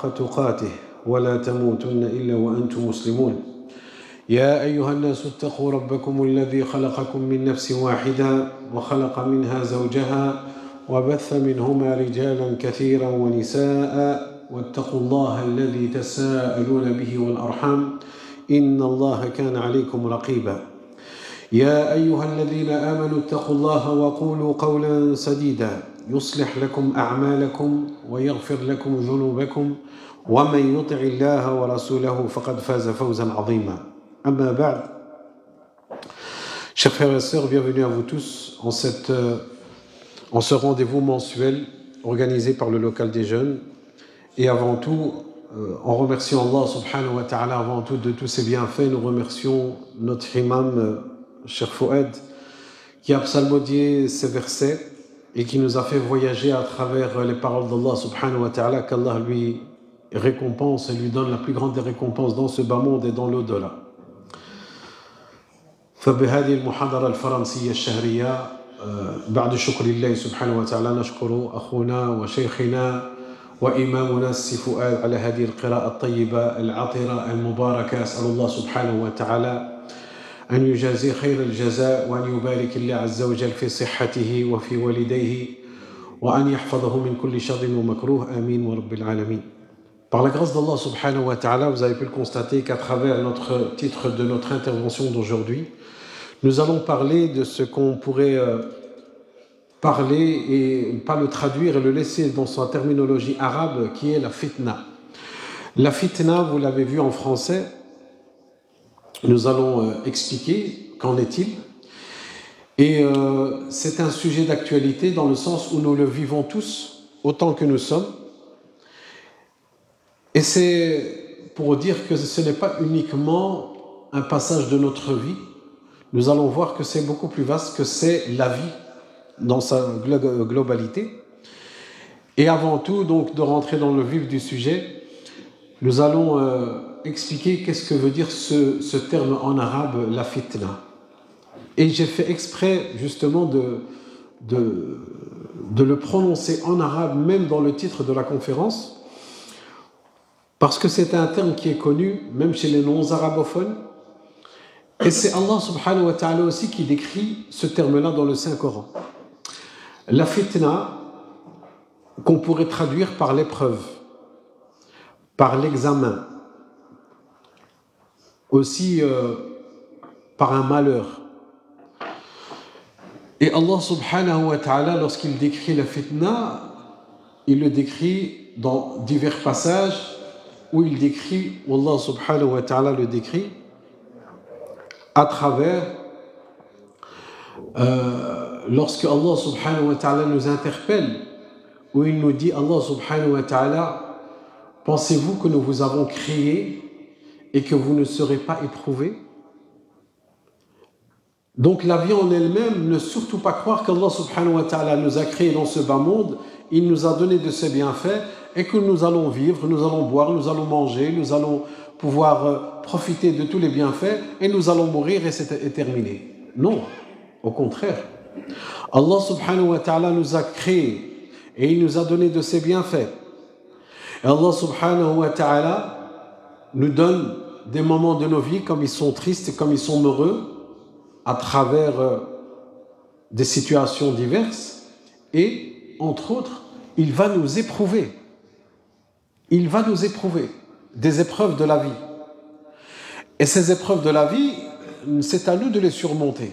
حق تقاته ولا تموتن إلا وأنتم مسلمون يا أيها الناس اتقوا ربكم الذي خلقكم من نفس واحدة وخلق منها زوجها وبث منهما رجالا كثيرا ونساء واتقوا الله الذي تساءلون به والأرحام إن الله كان عليكم رقيبا يا أيها الذين آمنوا اتقوا الله وقولوا قولا سديدا يصلح لكم أعمالكم ويغفر لكم ذنوبكم ومن يطع الله ورسوله فقد فاز فوزا عظيما أما بعد. Chers frères et sœurs, bienvenue à vous tous en ce rendez-vous mensuel organisé par le local des jeunes. Et avant tout, en remerciant Allah subhanahu wa ta'ala avant tout de tous ses bienfaits, nous remercions notre imam, Cheikh Fouad, qui a psalmodié ces versets et qui nous a fait voyager à travers les paroles d'Allah subhanahu wa ta'ala, qu'Allah lui récompense et lui donne la plus grande des récompenses dans ce bas monde et dans l'au-delà. فبهذه المحاضرة الفرنسية الشهرية بعد شكر الله سبحانه وتعالى نشكر أخونا وشيخنا وإمامنا السي فؤاد على هذه القراءة الطيبة العطرة المباركة. أسأل الله سبحانه وتعالى أن يجازي خير الجزاء وأن يبارك الله عز وجل في صحته وفي والديه وأن يحفظه من كل شر ومكروه آمين ورب العالمين. Par la grâce d'Allah subhanahu wa ta'ala, vous avez pu le constater qu'à travers notre titre de notre intervention d'aujourd'hui, nous allons parler de ce qu'on pourrait parler et pas le traduire et le laisser dans sa terminologie arabe qui est la fitna. La fitna, vous l'avez vu en français, nous allons expliquer qu'en est-il. Et c'est un sujet d'actualité dans le sens où nous le vivons tous autant que nous sommes. Et c'est pour dire que ce n'est pas uniquement un passage de notre vie. Nous allons voir que c'est beaucoup plus vaste, que c'est la vie dans sa globalité. Et avant tout, donc, de rentrer dans le vif du sujet, nous allons expliquer qu'est-ce que veut dire ce terme en arabe, la fitna. Et j'ai fait exprès, justement, de le prononcer en arabe, même dans le titre de la conférence, parce que c'est un terme qui est connu, même chez les non-arabophones. Et c'est Allah subhanahu wa ta'ala aussi qui décrit ce terme-là dans le Saint-Coran. La fitna, qu'on pourrait traduire par l'épreuve, par l'examen, aussi par un malheur. Et Allah subhanahu wa ta'ala, lorsqu'il décrit la fitna, il le décrit dans divers passages où il décrit, où Allah subhanahu wa ta'ala le décrit, à travers lorsque Allah subhanahu wa ta'ala nous interpelle, où il nous dit, Allah subhanahu wa ta'ala, pensez-vous que nous vous avons créé et que vous ne serez pas éprouvés? Donc la vie en elle-même, ne surtout pas croire qu'Allah subhanahu wa ta'ala nous a créés dans ce bas monde, il nous a donné de ses bienfaits et que nous allons vivre, nous allons boire, nous allons manger, nous allons pouvoir profiter de tous les bienfaits et nous allons mourir et c'est terminé. Non, au contraire. Allah subhanahu wa ta'ala nous a créés et il nous a donné de ses bienfaits. Et Allah subhanahu wa ta'ala nous donne des moments de nos vies comme ils sont tristes et comme ils sont heureux à travers des situations diverses et entre autres, il va nous éprouver. Il va nous éprouver des épreuves de la vie. Et ces épreuves de la vie, c'est à nous de les surmonter.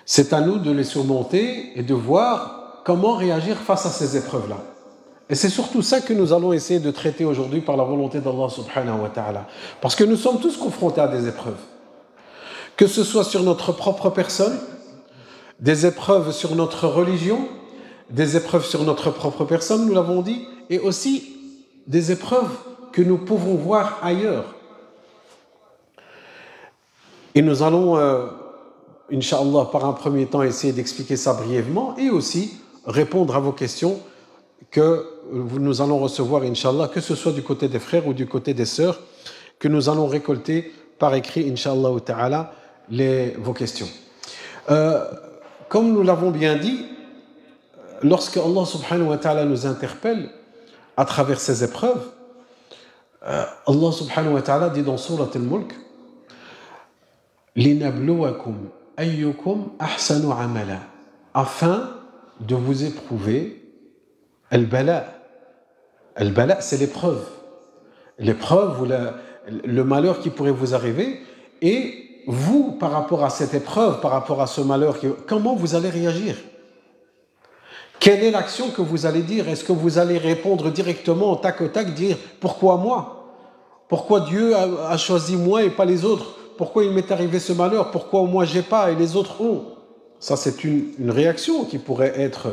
C'est à nous de les surmonter et de voir comment réagir face à ces épreuves-là. Et c'est surtout ça que nous allons essayer de traiter aujourd'hui par la volonté d'Allah subhanahu wa ta'ala. Parce que nous sommes tous confrontés à des épreuves. Que ce soit sur notre propre personne, des épreuves sur notre religion, des épreuves sur notre propre personne, nous l'avons dit, et aussi des épreuves que nous pouvons voir ailleurs. Et nous allons, Inch'Allah, par un premier temps, essayer d'expliquer ça brièvement et aussi répondre à vos questions que nous allons recevoir, Inch'Allah, que ce soit du côté des frères ou du côté des sœurs, que nous allons récolter par écrit, Inch'Allah ta'ala, vos questions. Comme nous l'avons bien dit, lorsque Allah subhanahu wa ta'ala nous interpelle, à travers ces épreuves, Allah subhanahu wa ta'ala dit dans Surat al-Mulk, لِنَبْلُوَكُمْ أَيُّكُمْ أَحْسَنُ عَمَلًا, afin de vous éprouver. Al-Bala, c'est l'épreuve. L'épreuve ou le malheur qui pourrait vous arriver. Et vous, par rapport à cette épreuve, par rapport à ce malheur, comment vous allez réagir? Quelle est l'action que vous allez dire? Est-ce que vous allez répondre directement au tac au tac, dire « Pourquoi moi? Pourquoi Dieu a choisi moi et pas les autres? Pourquoi il m'est arrivé ce malheur? Pourquoi moi j'ai pas et les autres ont ?» Ça, c'est une réaction qui pourrait être...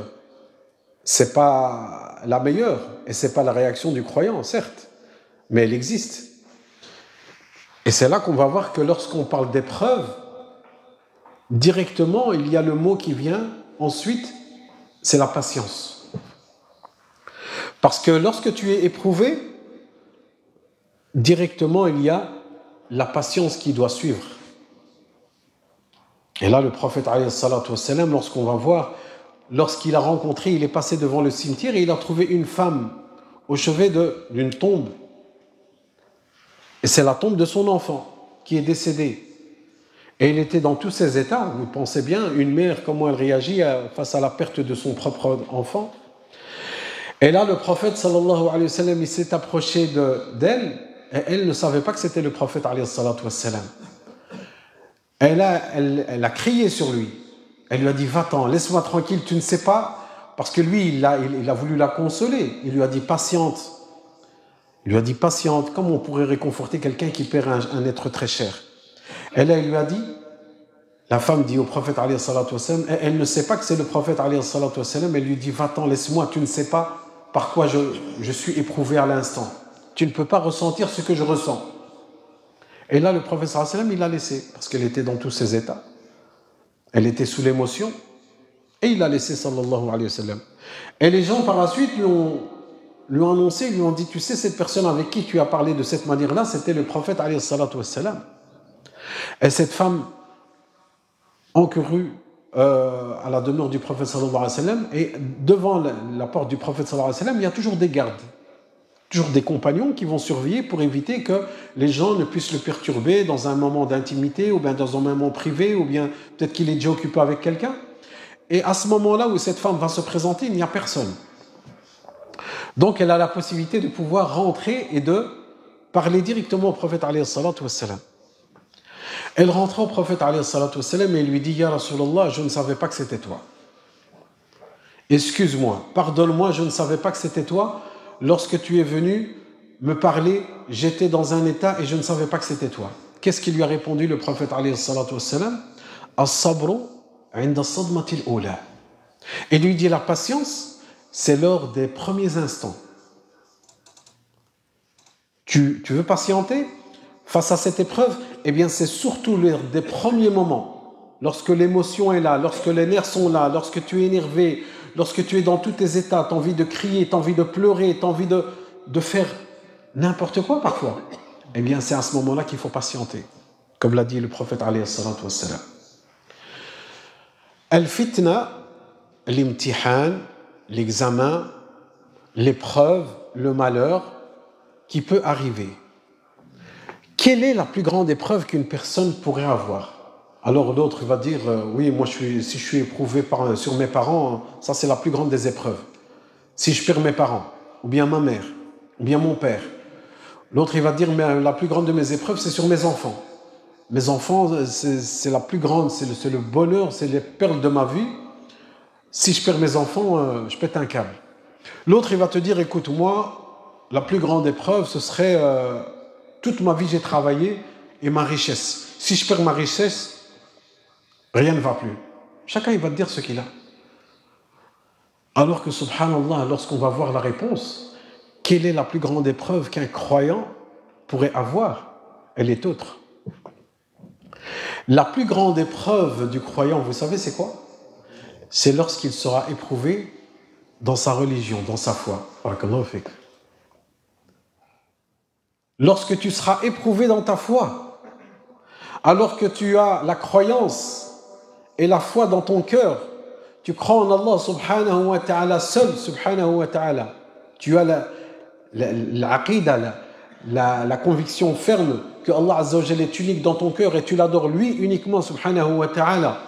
C'est pas la meilleure et c'est pas la réaction du croyant, certes, mais elle existe. Et c'est là qu'on va voir que lorsqu'on parle d'épreuve, directement, il y a le mot qui vient ensuite, c'est la patience. Parce que lorsque tu es éprouvé, directement, il y a la patience qui doit suivre. Et là, le prophète, alayhi salatu wassalam, lorsqu'on va voir, lorsqu'il a rencontré, il est passé devant le cimetière et il a trouvé une femme au chevet d'une tombe. Et c'est la tombe de son enfant qui est décédé. Et il était dans tous ses états. Vous pensez bien, une mère, comment elle réagit face à la perte de son propre enfant. Et là, le prophète, sallallahu alayhi wa sallam, il s'est approché d'elle, et elle ne savait pas que c'était le prophète, alayhi salatu wassalam. Elle a crié sur lui. Elle lui a dit, va-t'en, laisse-moi tranquille, tu ne sais pas. Parce que lui, il a voulu la consoler. Il lui a dit, patiente. Il lui a dit, patiente. Comment on pourrait réconforter quelqu'un qui perd un être très cher? Et là, il lui a dit, la femme dit au prophète, alayhi salatu wassalam, elle ne sait pas que c'est le prophète, alayhi salatu wassalam, elle lui dit, va-t'en, laisse-moi, tu ne sais pas par quoi je suis éprouvé à l'instant. Tu ne peux pas ressentir ce que je ressens. Et là, le prophète, sallallahu alayhi wa sallam, il l'a laissé, parce qu'elle était dans tous ses états. Elle était sous l'émotion, et il l'a laissé, sallallahu alayhi wa sallam. Et les gens, par la suite, lui ont annoncé, lui ont dit, tu sais, cette personne avec qui tu as parlé de cette manière-là, c'était le prophète, alayhi salatu wa sallam. Et cette femme encourut à la demeure du prophète, sallallahu alayhi wa sallam, et devant la porte du prophète, sallallahu alayhi wa sallam, il y a toujours des gardes. Toujours des compagnons qui vont surveiller pour éviter que les gens ne puissent le perturber dans un moment d'intimité ou bien dans un moment privé ou bien peut-être qu'il est déjà occupé avec quelqu'un. Et à ce moment-là où cette femme va se présenter, il n'y a personne. Donc elle a la possibilité de pouvoir rentrer et de parler directement au prophète alayhi salatu wassalam. Elle rentre au prophète alayhi salatu wassalam et lui dit, Ya Rasulallah, je ne savais pas que c'était toi. Excuse-moi, pardonne-moi, je ne savais pas que c'était toi. Lorsque tu es venu me parler, j'étais dans un état et je ne savais pas que c'était toi. Qu'est-ce qu'il lui a répondu le prophète alayhi salatu wassalam? As-sabru 'inda as-sadmati al-ula. Et lui dit, la patience, c'est lors des premiers instants. Tu veux patienter face à cette épreuve? Eh bien, c'est surtout lors des premiers moments, lorsque l'émotion est là, lorsque les nerfs sont là, lorsque tu es énervé, lorsque tu es dans tous tes états, tu as envie de crier, tu as envie de pleurer, tu as envie de faire n'importe quoi parfois. Eh bien, c'est à ce moment-là qu'il faut patienter. Comme l'a dit le prophète alayhi salatu wassalam. Al-fitna, l'imtihan, l'examen, l'épreuve, le malheur qui peut arriver. Quelle est la plus grande épreuve qu'une personne pourrait avoir? Alors l'autre va dire, oui, moi si je suis éprouvé sur mes parents, ça c'est la plus grande des épreuves. Si je perds mes parents, ou bien ma mère, ou bien mon père. L'autre il va dire, mais la plus grande de mes épreuves c'est sur mes enfants. Mes enfants, c'est la plus grande, c'est le bonheur, c'est les perles de ma vie. Si je perds mes enfants, je pète un câble. L'autre il va te dire, écoute, moi, la plus grande épreuve, ce serait toute ma vie j'ai travaillé et ma richesse. Si je perds ma richesse, rien ne va plus. Chacun il va te dire ce qu'il a. Alors que subhanallah, lorsqu'on va voir la réponse, quelle est la plus grande épreuve qu'un croyant pourrait avoir? Elle est autre. La plus grande épreuve du croyant, vous savez c'est quoi? C'est lorsqu'il sera éprouvé dans sa religion, dans sa foi. Lorsque tu seras éprouvé dans ta foi, alors que tu as la croyance et la foi dans ton cœur, tu crois en Allah subhanahu wa ta'ala seul, subhanahu wa ta'ala, tu as l'aqida, la conviction ferme que Allah Azza wa Jalla est unique dans ton cœur et tu l'adores lui uniquement, subhanahu wa ta'ala,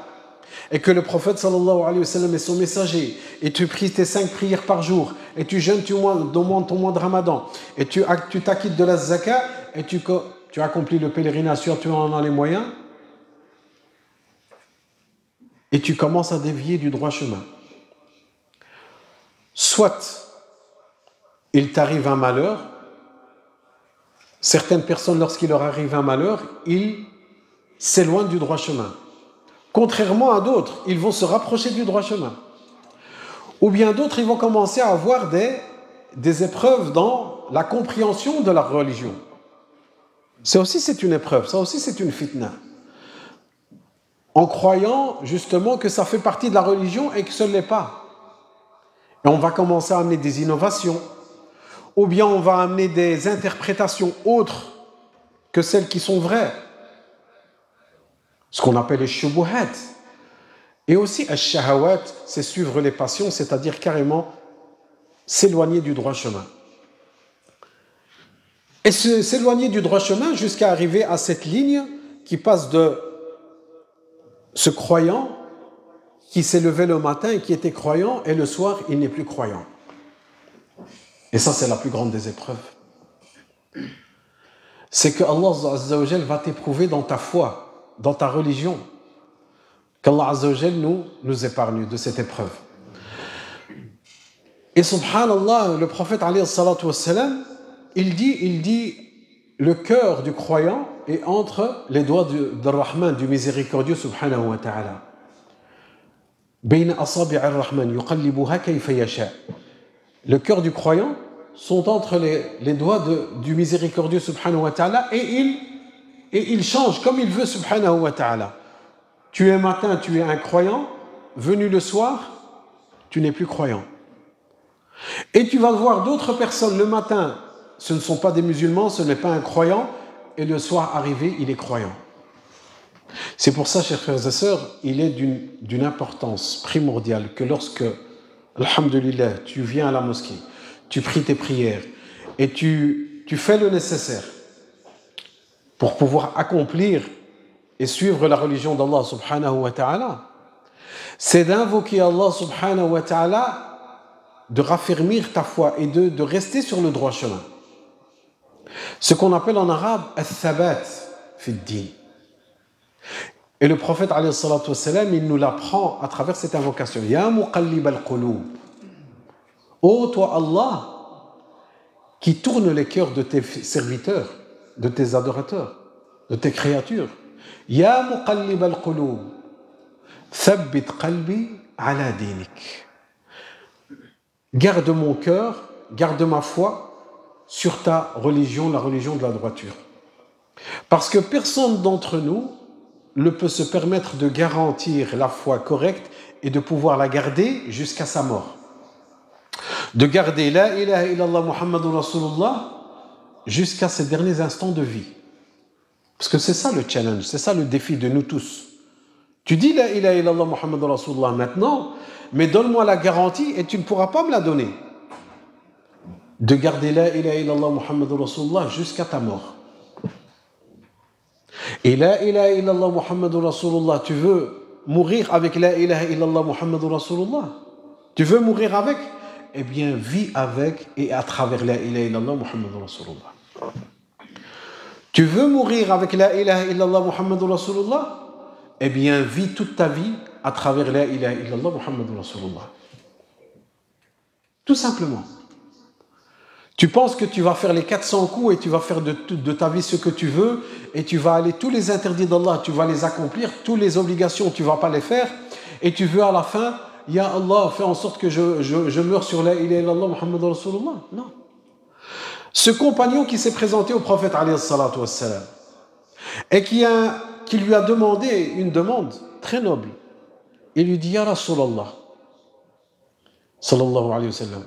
et que le prophète sallallahu alayhi wa sallam est son messager, et tu pries tes 5 prières par jour, et tu jeûnes ton mois de Ramadan, et tu t'acquittes de la zakat, et tu accomplis le pèlerinage, si tu en as les moyens, et tu commences à dévier du droit chemin. Soit il t'arrive un malheur, certaines personnes, lorsqu'il leur arrive un malheur, ils s'éloignent du droit chemin. Contrairement à d'autres, ils vont se rapprocher du droit chemin. Ou bien d'autres, ils vont commencer à avoir des épreuves dans la compréhension de la religion. Ça aussi, c'est une épreuve, ça aussi, c'est une fitna. En croyant justement que ça fait partie de la religion et que ce ne l'est pas. Et on va commencer à amener des innovations, ou bien on va amener des interprétations autres que celles qui sont vraies. Ce qu'on appelle les shubuhat. Et aussi, al-shahawat, c'est suivre les passions, c'est-à-dire carrément s'éloigner du droit chemin. Et s'éloigner du droit chemin jusqu'à arriver à cette ligne qui passe de ce croyant qui s'est levé le matin et qui était croyant, et le soir, il n'est plus croyant. Et ça, c'est la plus grande des épreuves. C'est que Allah Azza wa Jal va t'éprouver dans ta foi, dans ta religion. Qu'Allah Azza wa Jal nous épargne de cette épreuve. Et subhanallah, le prophète alayhi salatu wassalam, il dit, le cœur du croyant est entre les doigts de Rahman, du miséricordieux subhanahu wa ta'ala. Bayna asabi' ar-Rahman yuqallibuha kayfa yasha. Le cœur du croyant sont entre les doigts du miséricordieux subhanahu wa ta'ala, et il change comme il veut subhanahu wa ta'ala. Tu es matin, tu es un croyant, venu le soir, tu n'es plus croyant. Et tu vas voir d'autres personnes le matin, ce ne sont pas des musulmans, ce n'est pas un croyant, et le soir arrivé, il est croyant. C'est pour ça, chers frères et sœurs, il est d'une importance primordiale que lorsque, alhamdulillah, tu viens à la mosquée, tu pries tes prières et tu fais le nécessaire pour pouvoir accomplir et suivre la religion d'Allah subhanahu wa ta'ala, c'est d'invoquer Allah subhanahu wa ta'ala, de raffermir ta foi et de rester sur le droit chemin. Ce qu'on appelle en arabe al-thabat fi ad-din. Et le prophète alayhi salatu wassalam, il nous l'apprend à travers cette invocation. Ya muqallib al-qulub. Ô toi Allah, qui tourne les cœurs de tes serviteurs, de tes adorateurs, de tes créatures. Ya muqallib al-qulub, thabbit qalbi ala dinik. Garde mon cœur, garde ma foi sur ta religion, la religion de la droiture. Parce que personne d'entre nous ne peut se permettre de garantir la foi correcte et de pouvoir la garder jusqu'à sa mort. De garder la ilaha illallah Muhammadur Rasulullah jusqu'à ses derniers instants de vie. Parce que c'est ça le challenge, c'est ça le défi de nous tous. Tu dis la ilaha illallah Muhammadur Rasulullah maintenant, mais donne-moi la garantie et tu ne pourras pas me la donner. De garder la ilaha illallah Muhammadur Rasulullah jusqu'à ta mort. Et la ilaha illallah Muhammadur Rasulullah, tu veux mourir avec la ilaha illallah Muhammadur Rasulullah? Tu veux mourir avec? Eh bien, vis avec et à travers la ilaha illallah Muhammadur Rasulullah. Tu veux mourir avec la ilaha illallah Muhammadur Rasulullah? Eh bien, vis toute ta vie à travers la ilaha illallah Muhammadur Rasulullah. Tout simplement. Tu penses que tu vas faire les 400 coups et tu vas faire de ta vie ce que tu veux et tu vas aller tous les interdits d'Allah, tu vas les accomplir, toutes les obligations, tu ne vas pas les faire et tu veux à la fin, Ya Allah, fais en sorte que je meure sur la ilaha illallah Muhammadur Rasulullah. Non. Ce compagnon qui s'est présenté au prophète alayhi salatu wassalam et qui lui a demandé une demande très noble, il lui dit Ya Rasulallah sallallahu alayhi wa sallam,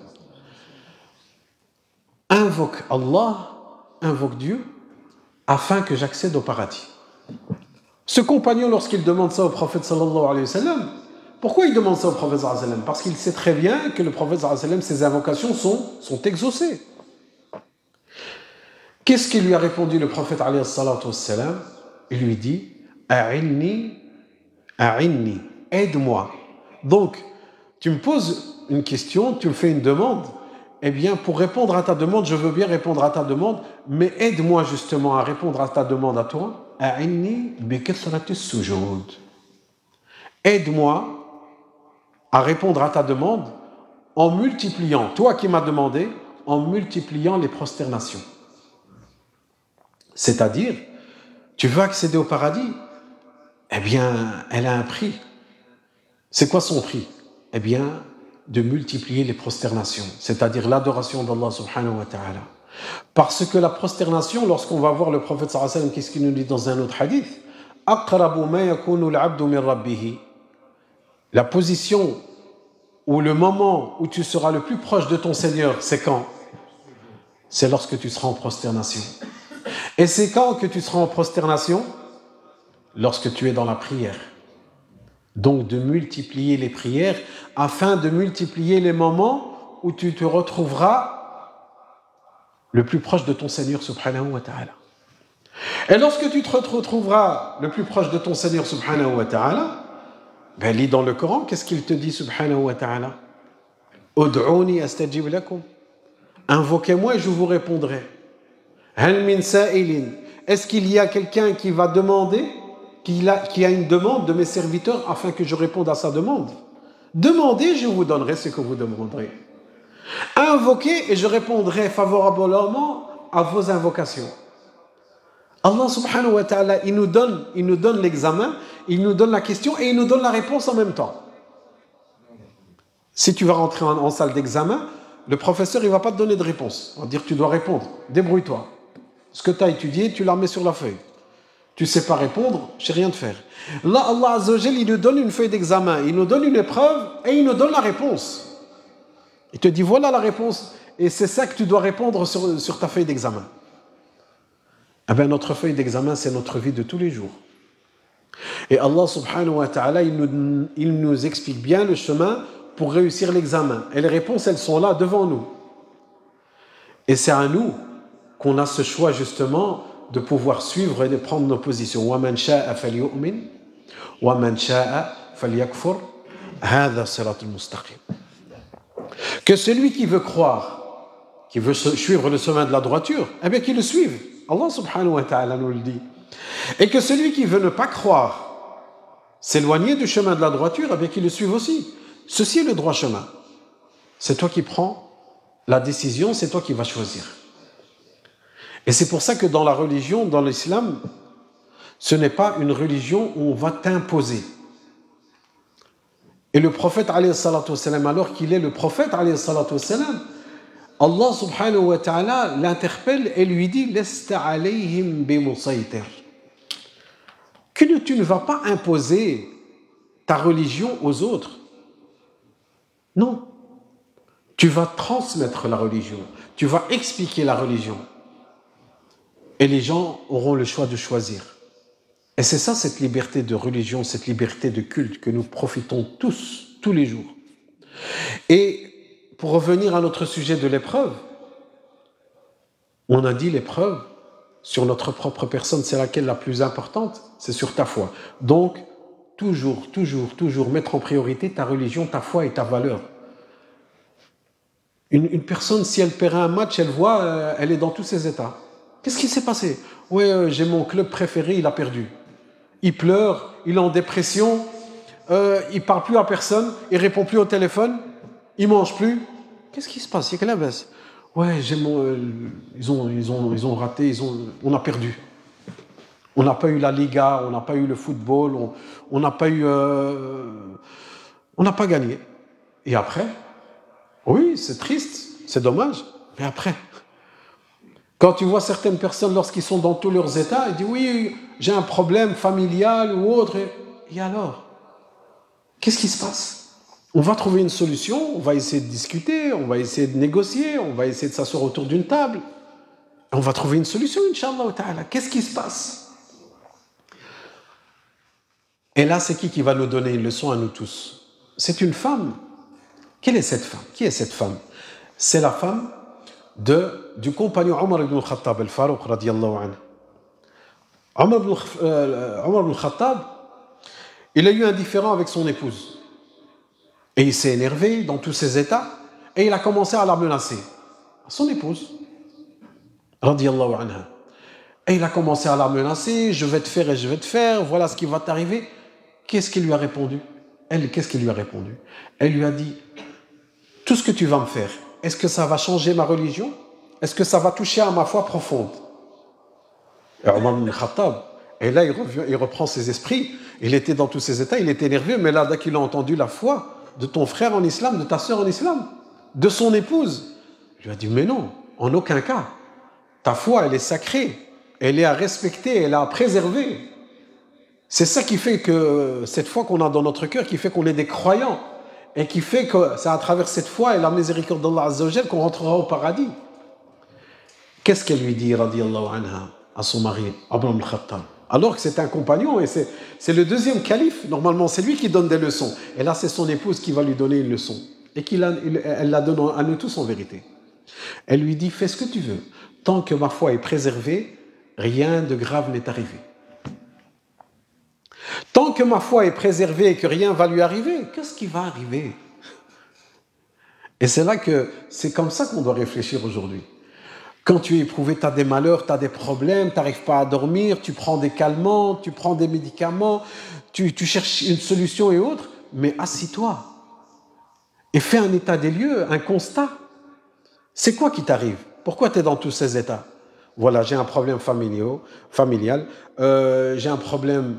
invoque Allah, invoque Dieu, afin que j'accède au paradis. Ce compagnon, lorsqu'il demande ça au prophète sallallahu alayhi wa sallam, pourquoi il demande ça au prophète sallallahu alayhi wa sallam? Parce qu'il sait très bien que le prophète sallallahu alayhi wa sallam, ses invocations sont exaucées. Qu'est-ce qu'il lui a répondu le prophète alayhi salatu wassalam? Il lui dit A'inni, a'inni, aide-moi. Donc, tu me poses une question, tu me fais une demande. Eh bien, pour répondre à ta demande, je veux bien répondre à ta demande, mais aide-moi justement à répondre à ta demande à toi. A'inni bi kathrati sujud. Aide-moi à répondre à ta demande en multipliant, toi qui m'as demandé, en multipliant les prosternations. C'est-à-dire, tu veux accéder au paradis? Eh bien, elle a un prix. C'est quoi son prix? Eh bien, de multiplier les prosternations, c'est-à-dire l'adoration d'Allah subhanahu wa ta'ala. Parce que la prosternation, lorsqu'on va voir le prophète sallallahu alayhi wa sallam, qu'est-ce qu'il nous dit dans un autre hadith? Aqrabu ma yakunu al-'abdu min rabbih. La position ou le moment où tu seras le plus proche de ton Seigneur, c'est quand? C'est lorsque tu seras en prosternation. Et c'est quand que tu seras en prosternation? Lorsque tu es dans la prière. Donc de multiplier les prières afin de multiplier les moments où tu te retrouveras le plus proche de ton Seigneur subhanahu wa ta'ala. Et lorsque tu te retrouveras le plus proche de ton Seigneur subhanahu wa ta'ala, ben lis dans le Coran, qu'est-ce qu'il te dit subhanahu wa ta'ala? Ud'uni astajib lakum. Invoquez-moi et je vous répondrai. Hal min sa'ilin. Est-ce qu'il y a quelqu'un qui va demander, qui a une demande de mes serviteurs afin que je réponde à sa demande? Demandez, je vous donnerai ce que vous demanderez. Invoquez et je répondrai favorablement à vos invocations. Allah subhanahu wa ta'ala, il nous donne l'examen, il nous donne la question et il nous donne la réponse en même temps. Si tu vas rentrer en salle d'examen, le professeur il ne va pas te donner de réponse. Il va dire tu dois répondre, débrouille-toi. Ce que tu as étudié, tu la mets sur la feuille. Tu ne sais pas répondre, je ne sais rien te faire. Là, Allah Azza wa Jal, il nous donne une feuille d'examen, il nous donne une épreuve et il nous donne la réponse. Il te dit voilà la réponse et c'est ça que tu dois répondre sur ta feuille d'examen. Eh bien, notre feuille d'examen, c'est notre vie de tous les jours. Et Allah subhanahu wa ta'ala, il nous explique bien le chemin pour réussir l'examen. Et les réponses, elles sont là devant nous. Et c'est à nous qu'on a ce choix justement de pouvoir suivre et de prendre nos positions. وَمَنْ شَاءَ فَلْيُؤْمِنْ وَمَنْ شَاءَ فَلْيَكْفُرْ هَذَا صِرَاطُ الْمُسْتَقِيمِ. Que celui qui veut croire, qui veut suivre le chemin de la droiture, eh bien qu'il le suive. Allah subhanahu wa ta'ala nous le dit. Et que celui qui veut ne pas croire, s'éloigner du chemin de la droiture, eh bien qu'il le suive aussi. Ceci est le droit chemin. C'est toi qui prends la décision, c'est toi qui vas choisir. Et c'est pour ça que dans la religion, dans l'islam, ce n'est pas une religion où on va t'imposer. Et le prophète, alayhi salatu wassalam, alors qu'il est le prophète, alayhi salatu wassalam, Allah subhanahu wa ta'ala l'interpelle et lui dit Lesta alayhim bimusaytir. Que tu ne vas pas imposer ta religion aux autres. Non. Tu vas transmettre la religion. Tu vas expliquer la religion. Et les gens auront le choix de choisir. Et c'est ça, cette liberté de religion, cette liberté de culte que nous profitons tous les jours. Et pour revenir à notre sujet de l'épreuve, on a dit l'épreuve sur notre propre personne, c'est laquelle la plus importante? C'est sur ta foi. Donc, toujours mettre en priorité ta religion, ta foi et ta valeur. Une personne, si elle perd un match, elle est dans tous ses états. Qu'est-ce qui s'est passé? Oui, j'ai mon club préféré, il a perdu. Il pleure, il est en dépression, il ne parle plus à personne, il ne répond plus au téléphone, il ne mange plus. Qu'est-ce qui se passe? Il y a quelle abaisse? Ouais, ils ont raté, on a perdu. On n'a pas eu la Liga, on n'a pas eu le football, on n'a pas gagné. Et après? Oui, c'est triste, c'est dommage, mais après? Quand tu vois certaines personnes, lorsqu'ils sont dans tous leurs états, ils disent oui, j'ai un problème familial ou autre. Et alors? Qu'est-ce qui se passe? On va trouver une solution, on va essayer de discuter, on va essayer de négocier, on va essayer de s'asseoir autour d'une table. Et on va trouver une solution, Inch'Allah ta'ala. Qu'est-ce qui se passe? Et là, c'est qui va nous donner une leçon à nous tous? C'est une femme. Quelle est cette femme? Qui est cette femme? C'est la femme du compagnon Omar ibn al-Khattab al-Farouq radiyallahu anhu. Omar ibn al-Khattab, il a eu un différend avec son épouse. Et il s'est énervé dans tous ses états et il a commencé à la menacer. Son épouse, radiyallahu anha. Et il a commencé à la menacer, je vais te faire et je vais te faire, voilà ce qui va t'arriver. Qu'est-ce qu'il lui a répondu? Qu'est-ce qu'il lui a répondu? Elle lui a dit, tout ce que tu vas me faire, est-ce que ça va changer ma religion? Est-ce que ça va toucher à ma foi profonde? Et Omar ibn Khattab, et là il reprend ses esprits, il était dans tous ses états, il était nerveux, mais là dès qu'il a entendu la foi de ton frère en islam, de ta sœur en islam, de son épouse, il lui a dit, mais non, en aucun cas, ta foi elle est sacrée, elle est à respecter, elle est à préserver. C'est ça qui fait que cette foi qu'on a dans notre cœur, qui fait qu'on est des croyants, et qui fait que c'est à travers cette foi et la miséricorde d'Allah Azza wa Jal qu'on rentrera au paradis. Qu'est-ce qu'elle lui dit, radiyallahu anha, à son mari, Omar ibn Khattab? Alors que c'est un compagnon et c'est le deuxième calife, normalement c'est lui qui donne des leçons. Et là c'est son épouse qui va lui donner une leçon. Et elle la donne à nous tous en vérité. Elle lui dit, fais ce que tu veux. Tant que ma foi est préservée, rien de grave n'est arrivé. Tant que ma foi est préservée et que rien va lui arriver, qu'est-ce qui va arriver? Et c'est là que c'est comme ça qu'on doit réfléchir aujourd'hui. Quand tu es éprouvé, tu as des malheurs, tu as des problèmes, tu n'arrives pas à dormir, tu prends des calmants, tu prends des médicaments, tu cherches une solution et autres, mais assis-toi et fais un état des lieux, un constat. C'est quoi qui t'arrive? Pourquoi tu es dans tous ces états? Voilà, j'ai un problème familial, j'ai un problème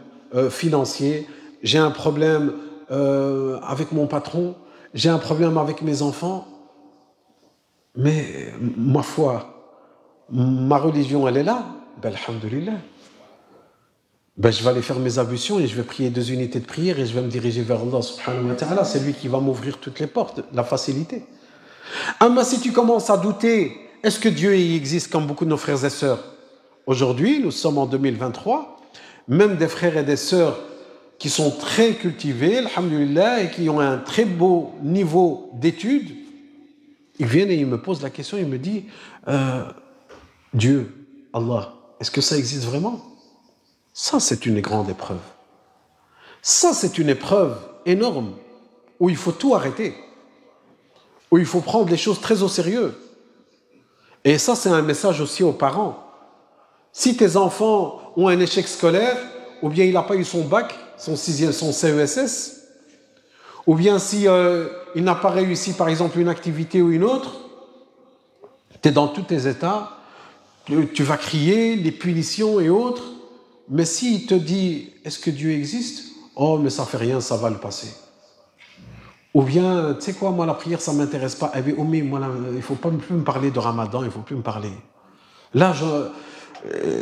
financier, j'ai un problème avec mon patron, j'ai un problème avec mes enfants, mais ma foi, ma religion, elle est là. Ben, alhamdoulilah. Ben, je vais aller faire mes ablutions et je vais prier 2 unités de prière et je vais me diriger vers Allah subhanahu wa ta'ala. C'est lui qui va m'ouvrir toutes les portes, la facilité. Mais si tu commences à douter, est-ce que Dieu y existe comme beaucoup de nos frères et sœurs? Aujourd'hui, nous sommes en 2023, même des frères et des sœurs qui sont très cultivés, alhamdoulilah, et qui ont un très beau niveau d'études, ils viennent et ils me posent la question, ils me disent Dieu, Allah, est-ce que ça existe vraiment? Ça, c'est une grande épreuve. Ça, c'est une épreuve énorme où il faut tout arrêter, où il faut prendre les choses très au sérieux. Et ça, c'est un message aussi aux parents. Si tes enfants ont un échec scolaire, ou bien il n'a pas eu son bac, son CESS, ou bien si il n'a pas réussi, par exemple, une activité ou une autre, tu es dans tous tes états, tu vas crier, les punitions et autres, mais s'il te dit, est-ce que Dieu existe? Oh, mais ça fait rien, ça va le passer. Ou bien, tu sais quoi, moi la prière, ça ne m'intéresse pas. Eh bien, Oumi, moi, il ne faut pas plus me parler de Ramadan, il ne faut plus me parler. Là,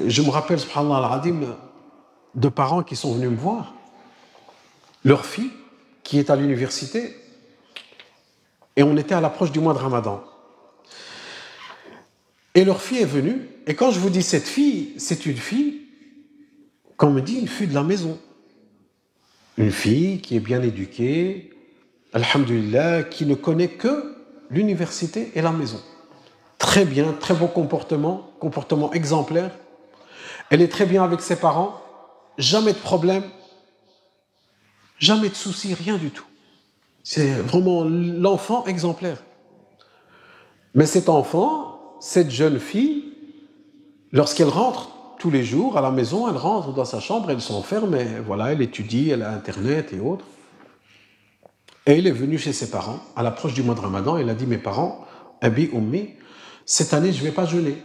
je me rappelle, subhanallah al-adim, de parents qui sont venus me voir, leur fille, qui est à l'université, et on était à l'approche du mois de Ramadan. Et leur fille est venue, et quand je vous dis cette fille, c'est une fille, qu'on me dit, une fille de la maison. Une fille qui est bien éduquée, alhamdulillah, qui ne connaît que l'université et la maison. Très bien, très beau comportement exemplaire. Elle est très bien avec ses parents, jamais de problème, jamais de soucis, rien du tout. C'est vraiment l'enfant exemplaire. Mais cet enfant, cette jeune fille, lorsqu'elle rentre tous les jours à la maison, elle rentre dans sa chambre, elle s'enferme, et voilà, elle étudie, elle a Internet et autres. Et elle est venue chez ses parents, à l'approche du mois de Ramadan, elle a dit, mes parents, Abi, Ummi, cette année, je ne vais pas jeûner.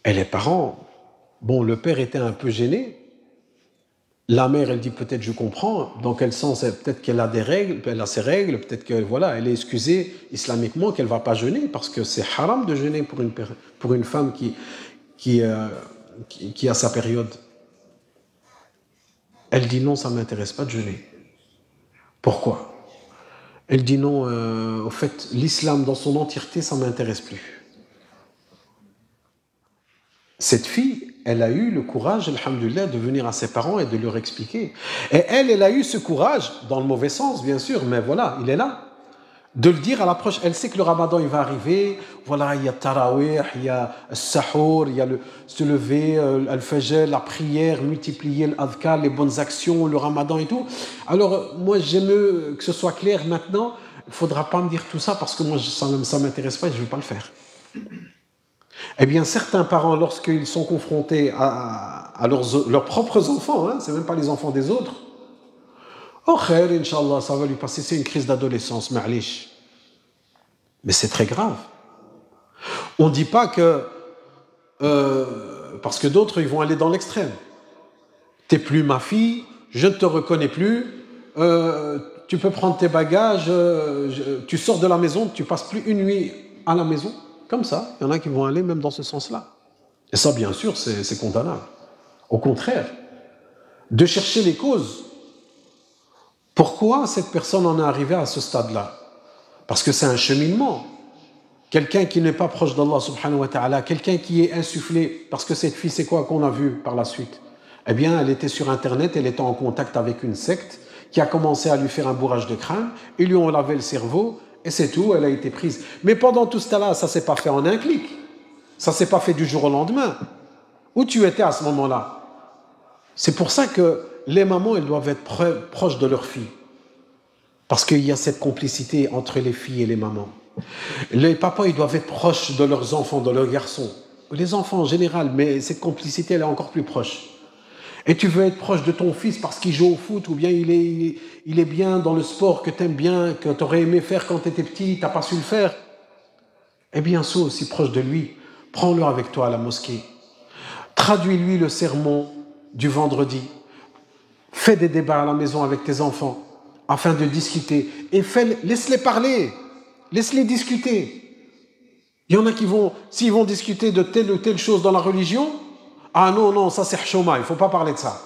Et les parents, bon, le père était un peu gêné. La mère, elle dit, peut-être je comprends. Dans quel sens? Peut-être qu'elle a des règles, elle a ses règles, peut-être qu'elle voilà, elle est excusée islamiquement qu'elle ne va pas jeûner, parce que c'est haram de jeûner pour une femme qui a sa période. Elle dit, non, ça ne m'intéresse pas de jeûner. Pourquoi? Elle dit, non, au fait, l'islam dans son entièreté, ça ne m'intéresse plus. Cette fille, elle a eu le courage, alhamdoulilah, de venir à ses parents et de leur expliquer. Et elle a eu ce courage, dans le mauvais sens, bien sûr, mais voilà, il est là, De le dire à l'approche, elle sait que le ramadan il va arriver, voilà, il y a tarawih, il y a le sahour, il y a le se lever, al-fajr, la prière, multiplier l'adhkar, les bonnes actions, le ramadan et tout. Alors moi j'aime que ce soit clair maintenant, il ne faudra pas me dire tout ça parce que moi ça ne m'intéresse pas et je ne vais pas le faire. Eh bien certains parents, lorsqu'ils sont confrontés à leurs propres enfants, hein, c'est même pas les enfants des autres, oh khair, Inch'Allah, ça va lui passer, c'est une crise d'adolescence, ma'lish. Mais c'est très grave. On ne dit pas que... parce que d'autres, ils vont aller dans l'extrême. T'es plus ma fille, je ne te reconnais plus, tu peux prendre tes bagages, tu sors de la maison, tu passes plus une nuit à la maison. Comme ça, il y en a qui vont aller même dans ce sens-là. Et ça, bien sûr, c'est condamnable. Au contraire, de chercher les causes. Pourquoi cette personne en est arrivée à ce stade-là? Parce que c'est un cheminement. Quelqu'un qui n'est pas proche d'Allah subhanahu wa ta'ala, quelqu'un qui est insufflé, parce que cette fille, c'est quoi qu'on a vu par la suite? Eh bien, elle était sur Internet, elle était en contact avec une secte qui a commencé à lui faire un bourrage de crâne, ils lui ont lavé le cerveau, et c'est tout, elle a été prise. Mais pendant tout ce temps-là, ça ne s'est pas fait en un clic. Ça ne s'est pas fait du jour au lendemain. Où tu étais à ce moment-là? C'est pour ça que les mamans, elles doivent être proches de leurs filles. Parce qu'il y a cette complicité entre les filles et les mamans. Les papas, ils doivent être proches de leurs enfants, de leurs garçons. Les enfants en général, mais cette complicité, elle est encore plus proche. Et tu veux être proche de ton fils parce qu'il joue au foot ou bien il est bien dans le sport que tu aimes bien, que tu aurais aimé faire quand tu étais petit, tu n'as pas su le faire. Eh bien, sois aussi proche de lui. Prends-le avec toi à la mosquée. Traduis-lui le sermon du vendredi. Fais des débats à la maison avec tes enfants afin de discuter. Et laisse-les parler. Laisse-les discuter. Il y en a qui vont, s'ils vont discuter de telle ou telle chose dans la religion, ah non, ça c'est hchouma, il ne faut pas parler de ça.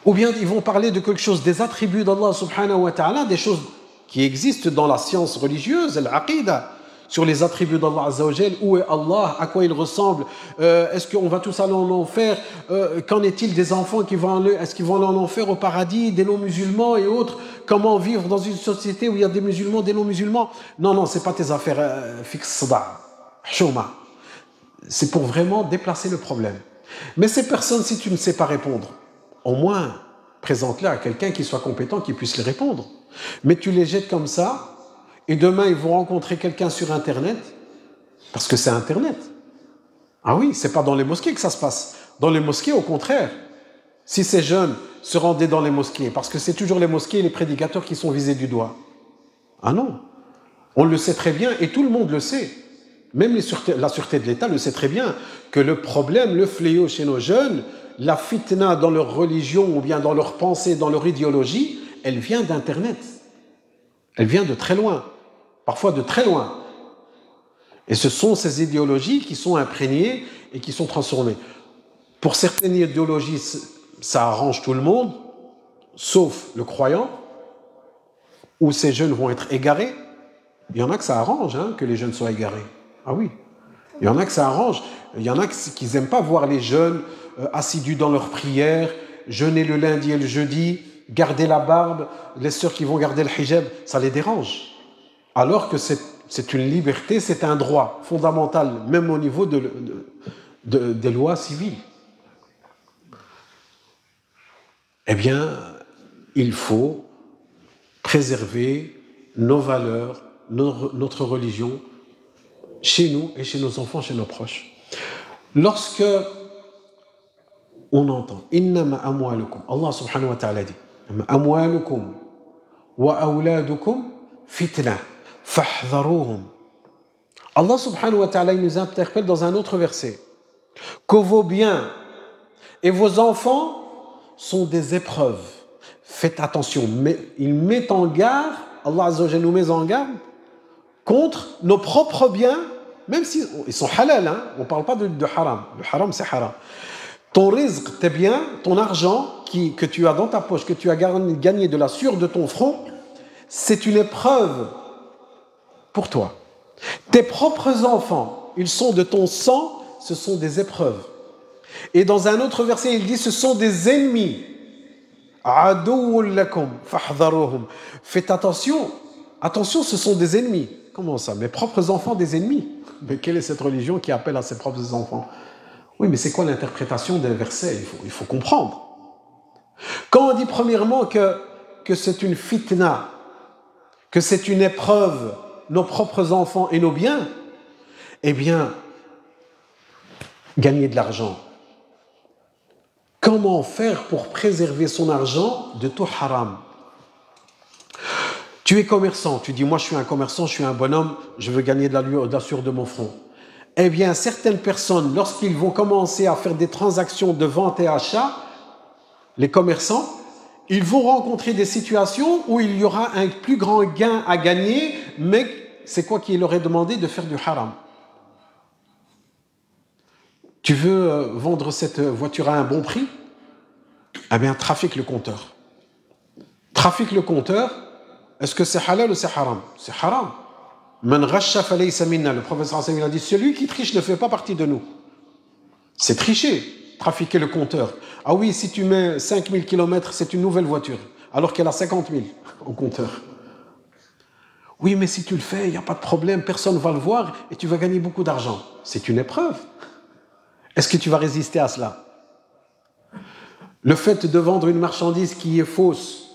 Ou bien ils vont parler de quelque chose, des attributs d'Allah subhanahu wa ta'ala, des choses qui existent dans la science religieuse, l'aqidah, sur les attributs d'Allah azza wa jal, où est Allah, à quoi il ressemble, est-ce qu'on va tous aller en enfer, qu'en est-il des enfants qui vont aller, est-ce qu'ils vont aller en enfer au paradis, des non-musulmans et autres, comment vivre dans une société où il y a des musulmans, des non-musulmans. Non, c'est pas tes affaires fixes, hchouma. C'est pour vraiment déplacer le problème. Mais ces personnes, si tu ne sais pas répondre, au moins, présente-les à quelqu'un qui soit compétent, qui puisse les répondre. Mais tu les jettes comme ça, et demain, ils vont rencontrer quelqu'un sur Internet, parce que c'est Internet. Ah oui, c'est pas dans les mosquées que ça se passe. Dans les mosquées, au contraire. Si ces jeunes se rendaient dans les mosquées, parce que c'est toujours les mosquées et les prédicateurs qui sont visés du doigt. Ah non, on le sait très bien, et tout le monde le sait. Même la sûreté de l'État le sait très bien, que le problème, le fléau chez nos jeunes, la fitna dans leur religion ou bien dans leur pensée, dans leur idéologie, elle vient d'Internet. Elle vient de très loin, parfois de très loin. Et ce sont ces idéologies qui sont imprégnées et qui sont transformées. Pour certaines idéologies, ça arrange tout le monde, sauf le croyant, où ces jeunes vont être égarés. Il y en a que ça arrange, que les jeunes soient égarés. Ah oui, il y en a que ça arrange. Il y en a qui n'aiment pas voir les jeunes assidus dans leurs prières, jeûner le lundi et le jeudi, garder la barbe, les sœurs qui vont garder le hijab, ça les dérange. Alors que c'est une liberté, c'est un droit fondamental, même au niveau des lois civiles. Eh bien, il faut préserver nos valeurs, notre religion, chez nous et chez nos enfants, chez nos proches. Lorsque on entend innama amwalukum, Allah subhanahu wa ta'ala dit amwalukum wa awladukum fitna fahdharuhum. Allah subhanahu wa ta'ala nous interpelle dans un autre verset que vos biens et vos enfants sont des épreuves. Faites attention, mais il met en garde, Allah azza wa jalla nous met en garde contre nos propres biens, même s'ils sont halal, on ne parle pas de haram. Le haram, c'est haram. Ton rizq, tes biens, ton argent que tu as dans ta poche, que tu as gagné de la sueur de ton front, c'est une épreuve pour toi. Tes propres enfants, ils sont de ton sang, ce sont des épreuves. Et dans un autre verset, il dit, ce sont des ennemis. Aduwwun lakum fahdharuhum. Faites attention. Attention, ce sont des ennemis. Comment ça? Mes propres enfants, des ennemis? Mais quelle est cette religion qui appelle à ses propres enfants? Oui, mais c'est quoi l'interprétation des versets? Il faut comprendre. Quand on dit premièrement que c'est une fitna, que c'est une épreuve, nos propres enfants et nos biens, eh bien, gagner de l'argent. Comment faire pour préserver son argent de tout haram? Tu es commerçant, tu dis, moi je suis un commerçant, je suis un bonhomme, je veux gagner de la sueur de mon front. Eh bien, certaines personnes, lorsqu'ils vont commencer à faire des transactions de vente et achat, les commerçants, ils vont rencontrer des situations où il y aura un plus grand gain à gagner, mais c'est quoi qui leur est demandé? De faire du haram. Tu veux vendre cette voiture à un bon prix? Eh bien, trafique le compteur. Trafique le compteur. Est-ce que c'est halal ou c'est haram? C'est haram. Man ghasha falaysa minna. Le professeur Hassan a dit, celui qui triche ne fait pas partie de nous. C'est tricher, trafiquer le compteur. Ah oui, si tu mets 5000 km, c'est une nouvelle voiture, alors qu'elle a 50 000 au compteur. Oui, mais si tu le fais, il n'y a pas de problème, personne ne va le voir et tu vas gagner beaucoup d'argent. C'est une épreuve. Est-ce que tu vas résister à cela? Le fait de vendre une marchandise qui est fausse,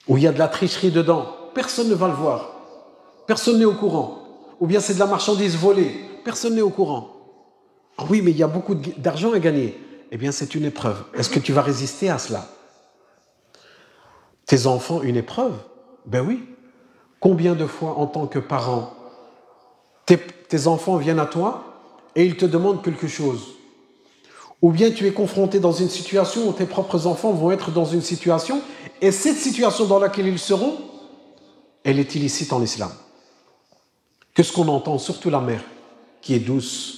où il y a de la tricherie dedans, personne ne va le voir. Personne n'est au courant. Ou bien c'est de la marchandise volée, personne n'est au courant. Ah oui, mais il y a beaucoup d'argent à gagner. Eh bien, c'est une épreuve. Est-ce que tu vas résister à cela? Tes enfants, une épreuve? Ben oui. Combien de fois, en tant que parent, tes enfants viennent à toi et ils te demandent quelque chose? Ou bien tu es confronté dans une situation où tes propres enfants vont être dans une situation et cette situation dans laquelle ils seront, elle est illicite en islam. Qu'est-ce qu'on entend? Surtout la mère, qui est douce,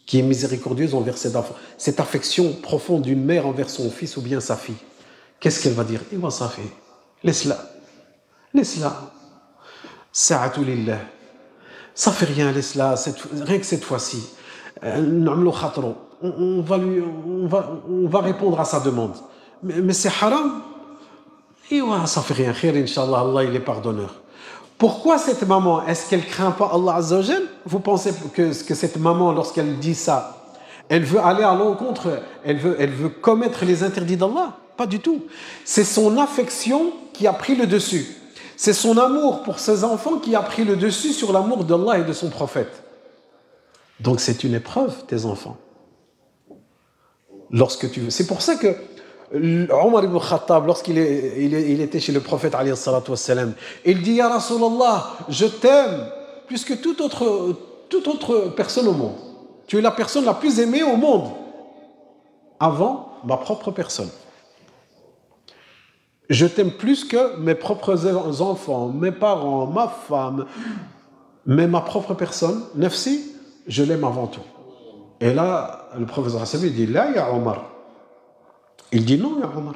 qui est miséricordieuse envers ses enfants. Cette affection profonde d'une mère envers son fils ou bien sa fille. Qu'est-ce qu'elle va dire? Eh bien, ça fait. Laisse-la. Laisse-la. Sa'atu lillah. Ça fait rien, laisse-la. Rien que cette fois-ci. On va répondre à sa demande. Mais c'est haram. Et ouais, ça fait rien. Khir, Inch'Allah, Allah, il est pardonneur. Pourquoi cette maman, est-ce qu'elle ne craint pas Allah Azza wa Jal? Vous pensez que cette maman, lorsqu'elle dit ça, elle veut aller à l'encontre, elle veut commettre les interdits d'Allah? Pas du tout. C'est son affection qui a pris le dessus. C'est son amour pour ses enfants qui a pris le dessus sur l'amour d'Allah et de son prophète. Donc c'est une épreuve, tes enfants. Lorsque tu veux. C'est pour ça que Omar ibn Khattab, lorsqu'il était chez le prophète, alayhi salatu wassalam, il dit, Ya Rasulallah, je t'aime plus que toute autre personne au monde. Tu es la personne la plus aimée au monde, avant ma propre personne. Je t'aime plus que mes propres enfants, mes parents, ma femme, mais ma propre personne, nafsi, je l'aime avant tout. Et là, le professeur Hassan dit, là, ya Omar. Il dit non, ya Omar.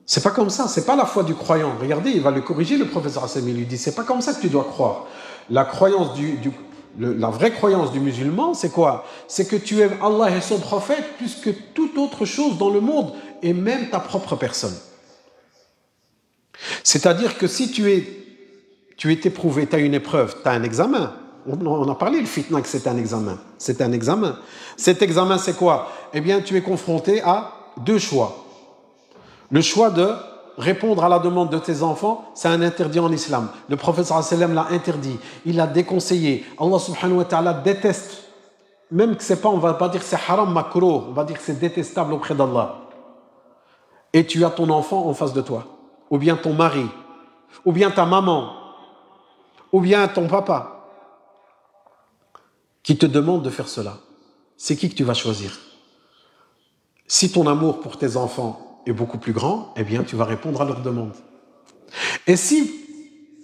C'est pas comme ça, c'est pas la foi du croyant. Regardez, il va le corriger, le professeur Hassan. Il lui dit, c'est pas comme ça que tu dois croire. La croyance la vraie croyance du musulman, c'est quoi? C'est que tu aimes Allah et son prophète plus que toute autre chose dans le monde, et même ta propre personne. C'est-à-dire que si tu es éprouvé, tu as une épreuve, tu as un examen. On a parlé, le fitna, que c'est un examen. C'est un examen. Cet examen, c'est quoi? Eh bien, tu es confronté à deux choix. Le choix de répondre à la demande de tes enfants, c'est un interdit en islam. Le prophète sallallahu alayhi wa sallam l'a interdit. Il l'a déconseillé. Allah subhanahu wa ta'ala déteste. Même que c'est pas, on va pas dire que c'est haram makruh, on va dire que c'est détestable auprès d'Allah. Et tu as ton enfant en face de toi. Ou bien ton mari. Ou bien ta maman. Ou bien ton papa. Qui te demande de faire cela. C'est qui que tu vas choisir? Si ton amour pour tes enfants est beaucoup plus grand, eh bien tu vas répondre à leur demande. Et si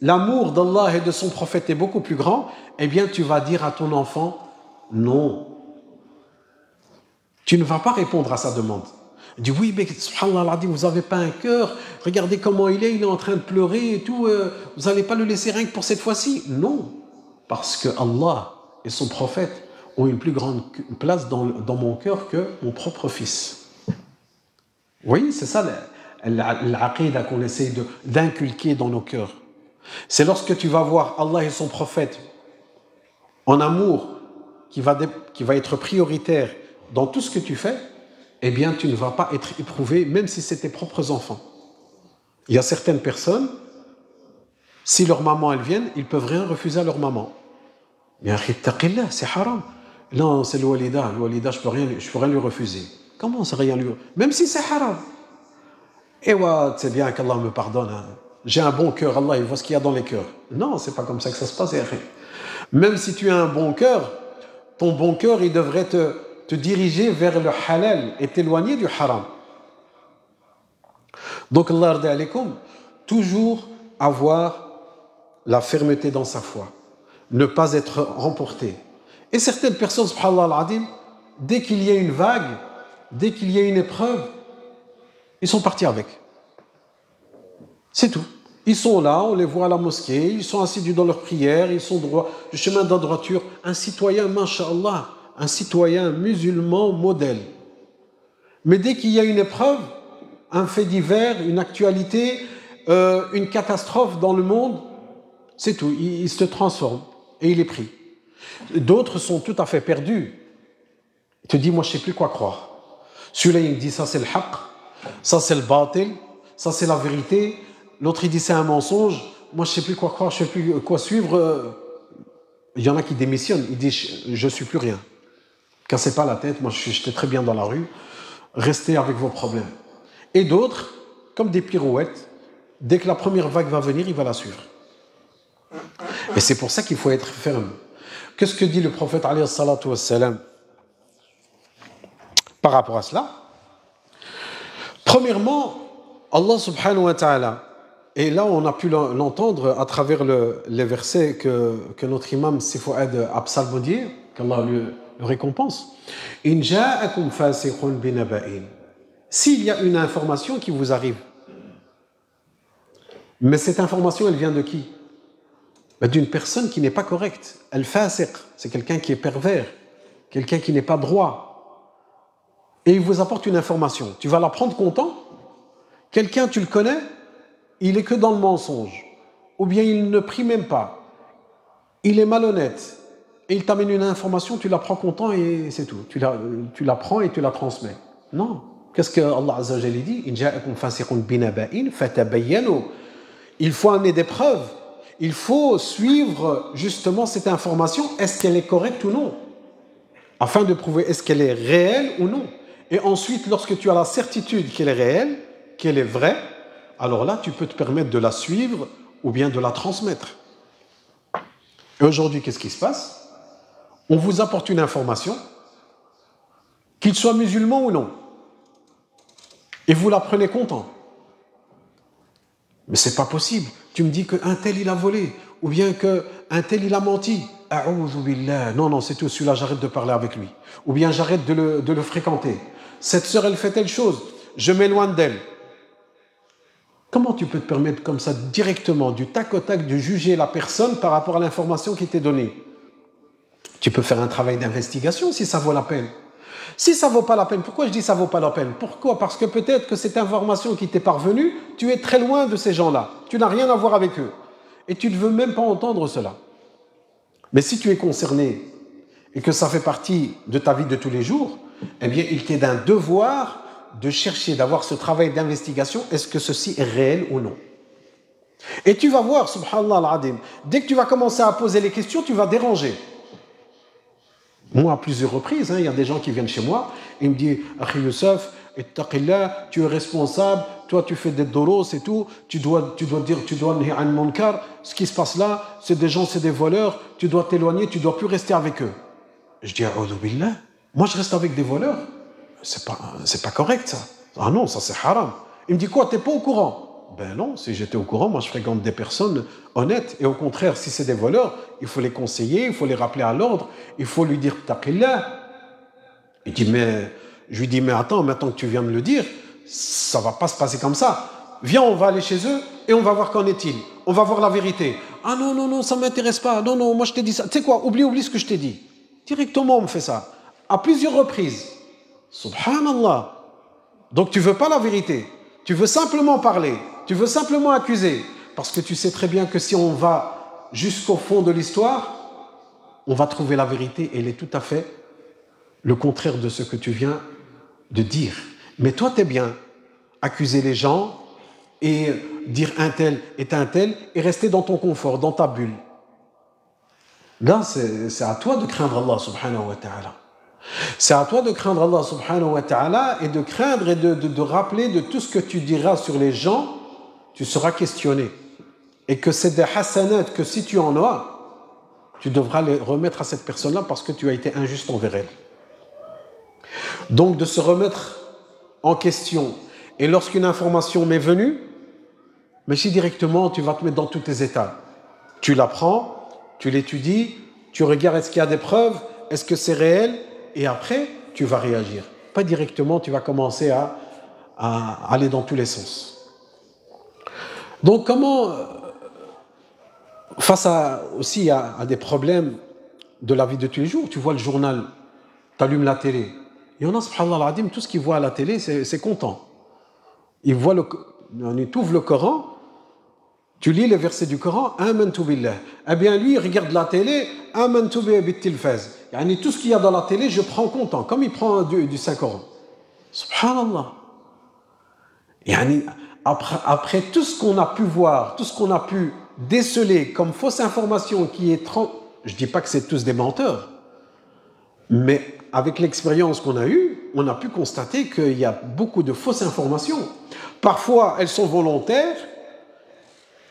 l'amour d'Allah et de son prophète est beaucoup plus grand, eh bien tu vas dire à ton enfant non. Tu ne vas pas répondre à sa demande. Il dit oui, mais subhanallah, vous n'avez pas un cœur, regardez comment il est en train de pleurer et tout, vous n'allez pas le laisser rien que pour cette fois-ci? Non, parce que Allah et son prophète ont une plus grande place dans mon cœur que mon propre fils. Oui, c'est ça l'aqidah qu'on essaye d'inculquer dans nos cœurs. C'est lorsque tu vas voir Allah et son prophète en amour qui va être prioritaire dans tout ce que tu fais, eh bien tu ne vas pas être éprouvé même si c'est tes propres enfants. Il y a certaines personnes, si leur maman elles viennent, ils peuvent rien refuser à leur maman. Mais c'est haram. Non, c'est le walida, je peux rien lui refuser. Comment ça rien lui refuser? Même si c'est haram. Et ouais, c'est bien qu'Allah me pardonne. Hein. J'ai un bon cœur, Allah il voit ce qu'il y a dans les cœurs. Non, c'est pas comme ça que ça se passe. Même si tu as un bon cœur, ton bon cœur il devrait te diriger vers le halal et t'éloigner du haram. Donc Allah arda alaykoum, toujours avoir la fermeté dans sa foi, ne pas être remporté. Et certaines personnes, subhanallah al-adim, dès qu'il y a une vague, dès qu'il y a une épreuve, ils sont partis avec. C'est tout. Ils sont là, on les voit à la mosquée, ils sont assidus dans leur prière, ils sont droits, du chemin de la droiture. Un citoyen, masha'Allah, un citoyen musulman modèle. Mais dès qu'il y a une épreuve, un fait divers, une actualité, une catastrophe dans le monde, c'est tout, il se transforme et il est pris. D'autres sont tout à fait perdus. Il te dit, moi je ne sais plus quoi croire. Celui-là il dit, ça c'est le haqq, ça c'est le batil, ça c'est la vérité. L'autre il dit, c'est un mensonge. Moi je ne sais plus quoi croire, je ne sais plus quoi suivre. Il y en a qui démissionnent, ils disent, je ne suis plus rien. Cassez pas la tête, moi j'étais très bien dans la rue. Restez avec vos problèmes. Et d'autres, comme des pirouettes, dès que la première vague va venir, il va la suivre. Et c'est pour ça qu'il faut être ferme. Qu'est-ce que dit le prophète alayhi salatu wassalam par rapport à cela? Premièrement, Allah subhanahu wa ta'ala, et là on a pu l'entendre à travers les versets que notre imam Sifouad a psalmodié, qu'Allah le récompense. In ja'akum fasiqun binaba'in. S'il y a une information qui vous arrive, mais cette information elle vient de qui? D'une personne qui n'est pas correcte. Al-fasiq, c'est quelqu'un qui est pervers, quelqu'un qui n'est pas droit. Et il vous apporte une information. Tu vas la prendre content? Quelqu'un, tu le connais, il est que dans le mensonge. Ou bien il ne prie même pas. Il est malhonnête. Et il t'amène une information, tu la prends content et c'est tout. Tu la prends et tu la transmets. Non. Qu'est-ce que Allah Azza wa Jalla dit? In ja'akum fasiqun binaba'in fatabayyanu. Il faut amener des preuves. Il faut suivre justement cette information, est-ce qu'elle est correcte ou non, afin de prouver est-ce qu'elle est réelle ou non. Et ensuite, lorsque tu as la certitude qu'elle est réelle, qu'elle est vraie, alors là, tu peux te permettre de la suivre ou bien de la transmettre. Et aujourd'hui, qu'est-ce qui se passe? On vous apporte une information, qu'il soit musulman ou non, et vous la prenez content. Mais c'est pas possible. Tu me dis qu'un tel il a volé, ou bien qu'un tel il a menti. A'oudhu billah. Non, c'est tout, celui-là j'arrête de parler avec lui. Ou bien j'arrête de le fréquenter. Cette sœur elle fait telle chose, je m'éloigne d'elle. Comment tu peux te permettre comme ça directement, du tac au tac, de juger la personne par rapport à l'information qui t'est donnée? Tu peux faire un travail d'investigation si ça vaut la peine. Si ça ne vaut pas la peine, pourquoi je dis ça ne vaut pas la peine? Pourquoi? Parce que peut-être que cette information qui t'est parvenue, tu es très loin de ces gens-là. Tu n'as rien à voir avec eux. Et tu ne veux même pas entendre cela. Mais si tu es concerné et que ça fait partie de ta vie de tous les jours, eh bien, il t'est d'un devoir de chercher, d'avoir ce travail d'investigation. Est-ce que ceci est réel ou non? Et tu vas voir, subhanallah al-adim, dès que tu vas commencer à poser les questions, tu vas déranger. Moi, à plusieurs reprises, il y a des gens qui viennent chez moi, ils me disent « Akhi Youssef, ittaqillah, tu es responsable, toi tu fais des doros et tout, tu dois nihi an munkar, ce qui se passe là, c'est des gens, c'est des voleurs, tu dois t'éloigner, tu dois plus rester avec eux. » Je dis « A'udhu billah, moi je reste avec des voleurs, c'est pas correct ça. Ah non, ça c'est haram. » Il me dit « Quoi, t'es pas au courant ?» Ben non, si j'étais au courant, moi je fréquente des personnes honnêtes. Et au contraire, si c'est des voleurs, il faut les conseiller, il faut les rappeler à l'ordre, il faut lui dire taqillah. Je lui dis, mais attends, maintenant que tu viens de me le dire, ça va pas se passer comme ça. Viens, on va aller chez eux et on va voir qu'en est-il. On va voir la vérité. Ah non, ça m'intéresse pas. Non, moi je t'ai dit ça. Tu sais quoi, oublie ce que je t'ai dit. Directement, on me fait ça. À plusieurs reprises. Subhanallah. Donc tu veux pas la vérité. Tu veux simplement parler. Tu veux simplement accuser. Parce que tu sais très bien que si on va jusqu'au fond de l'histoire, on va trouver la vérité. Elle est tout à fait le contraire de ce que tu viens de dire. Mais toi, tu es bien accuser les gens et dire un tel est un tel et rester dans ton confort, dans ta bulle. Là, c'est à toi de craindre Allah subhanahu wa ta'ala. C'est à toi de craindre Allah subhanahu wa ta'ala et de craindre et de rappeler de tout ce que tu diras sur les gens, tu seras questionné. Et que c'est des hasanat que si tu en as, tu devras les remettre à cette personne-là parce que tu as été injuste envers elle. Donc de se remettre en question. Et lorsqu'une information m'est venue, mais si directement tu vas te mettre dans tous tes états. Tu la prends, tu l'étudies, tu regardes est-ce qu'il y a des preuves, est-ce que c'est réel, et après tu vas réagir. Pas directement, tu vas commencer à aller dans tous les sens. Donc comment, face aussi à des problèmes de la vie de tous les jours, tu vois le journal, tu allumes la télé. Il y en a, subhanallah al-adim, tout ce qu'ils voient à la télé, c'est content. Ils voient tu ouvres le Coran, tu lis les versets du Coran, amantu billah. Eh bien lui, il regarde la télé, amantu bit-tilfaz. Yani tout ce qu'il y a dans la télé, je prends content, comme il prend du Saint-Coran. Subhanallah. Yani après tout ce qu'on a pu voir, tout ce qu'on a pu déceler comme fausse information qui est je ne dis pas que c'est tous des menteurs, mais avec l'expérience qu'on a eue, on a pu constater qu'il y a beaucoup de fausses informations. Parfois, elles sont volontaires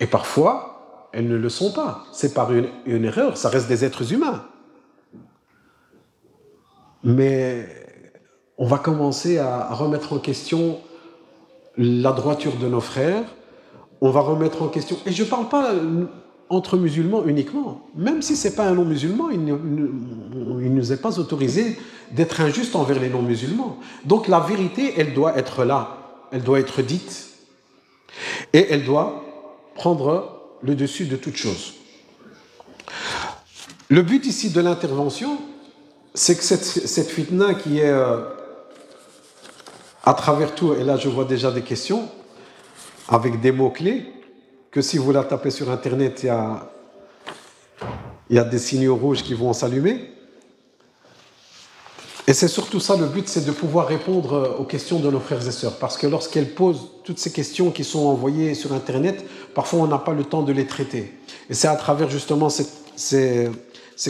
et parfois, elles ne le sont pas. C'est par une erreur, ça reste des êtres humains. Mais on va commencer à remettre en question la droiture de nos frères, on va remettre en question, et je ne parle pas entre musulmans uniquement, même si ce n'est pas un non-musulman, il ne nous est pas autorisé d'être injuste envers les non-musulmans. Donc la vérité, elle doit être là, elle doit être dite, et elle doit prendre le dessus de toute chose. Le but ici de l'intervention, c'est que cette fitna qui est à travers tout, et là je vois déjà des questions, avec des mots-clés, que si vous la tapez sur Internet, il y a des signaux rouges qui vont s'allumer. Et c'est surtout ça le but, c'est de pouvoir répondre aux questions de nos frères et sœurs. Parce que lorsqu'elles posent toutes ces questions qui sont envoyées sur Internet, parfois on n'a pas le temps de les traiter. Et c'est à travers justement ces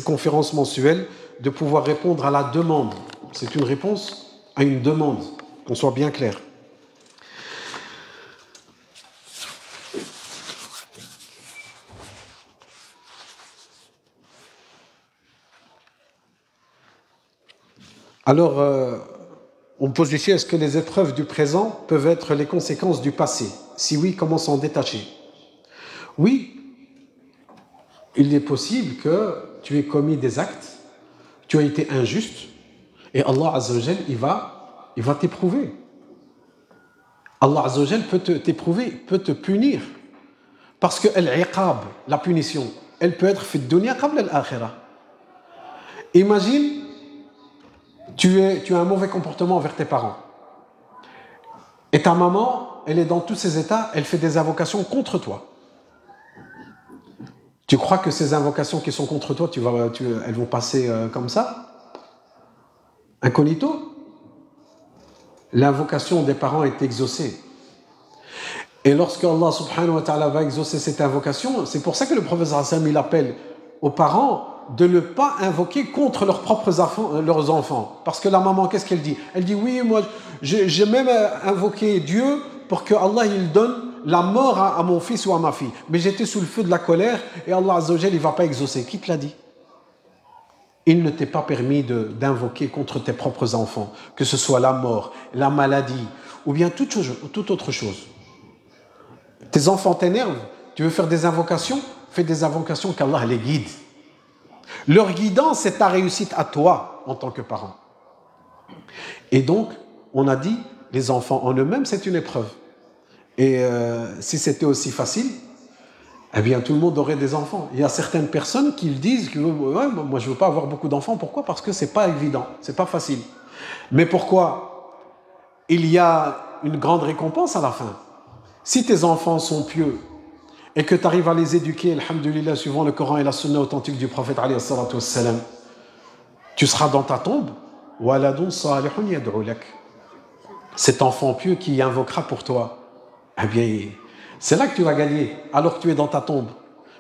conférences mensuelles de pouvoir répondre à la demande. C'est une réponse à une demande, qu'on soit bien clair. Alors, on me pose ici, est-ce que les épreuves du présent peuvent être les conséquences du passé? Si oui, comment s'en détacher? Oui, il est possible que tu aies commis des actes, tu as été injuste, et Allah Azza wa Jal, il va t'éprouver. Allah Azza wa Jal peut t'éprouver, peut te punir. Parce que l'iqab, la punition, elle peut être fi dunya qabla al-akhirah. Imagine, tu as un mauvais comportement envers tes parents. Et ta maman, elle est dans tous ces états, elle fait des invocations contre toi. Tu crois que ces invocations qui sont contre toi, elles vont passer comme ça? Incognito? L'invocation des parents est exaucée. Et lorsque Allah subhanahu wa ta'ala va exaucer cette invocation, c'est pour ça que le prophète sallallahu alayhi wa sallam, il appelle aux parents de ne pas invoquer contre leurs propres enfants. Parce que la maman, qu'est-ce qu'elle dit? Elle dit, oui, moi, j'ai même invoqué Dieu pour que Allah il donne la mort à mon fils ou à ma fille. Mais j'étais sous le feu de la colère et Allah Azza wa Jal, il ne va pas exaucer. Qui te l'a dit? Il ne t'est pas permis d'invoquer contre tes propres enfants, que ce soit la mort, la maladie, ou bien toute autre chose. Tes enfants t'énervent, tu veux faire des invocations? Fais des invocations qu'Allah les guide. Leur guidance, c'est ta réussite à toi en tant que parent. Et donc, on a dit, les enfants en eux-mêmes, c'est une épreuve. Et si c'était aussi facile, eh bien, tout le monde aurait des enfants. Il y a certaines personnes qui disent que ouais, moi, je ne veux pas avoir beaucoup d'enfants. Pourquoi? Parce que ce n'est pas évident, ce n'est pas facile. Mais pourquoi? Il y a une grande récompense à la fin. Si tes enfants sont pieux et que tu arrives à les éduquer, alhamdoulilah, suivant le Coran et la Sunna authentique du prophète, alayhi salatu wassalam, tu seras dans ta tombe, waladun salihun yad'u lak. Cet enfant pieux qui invoquera pour toi. Eh bien, c'est là que tu vas gagner, alors que tu es dans ta tombe.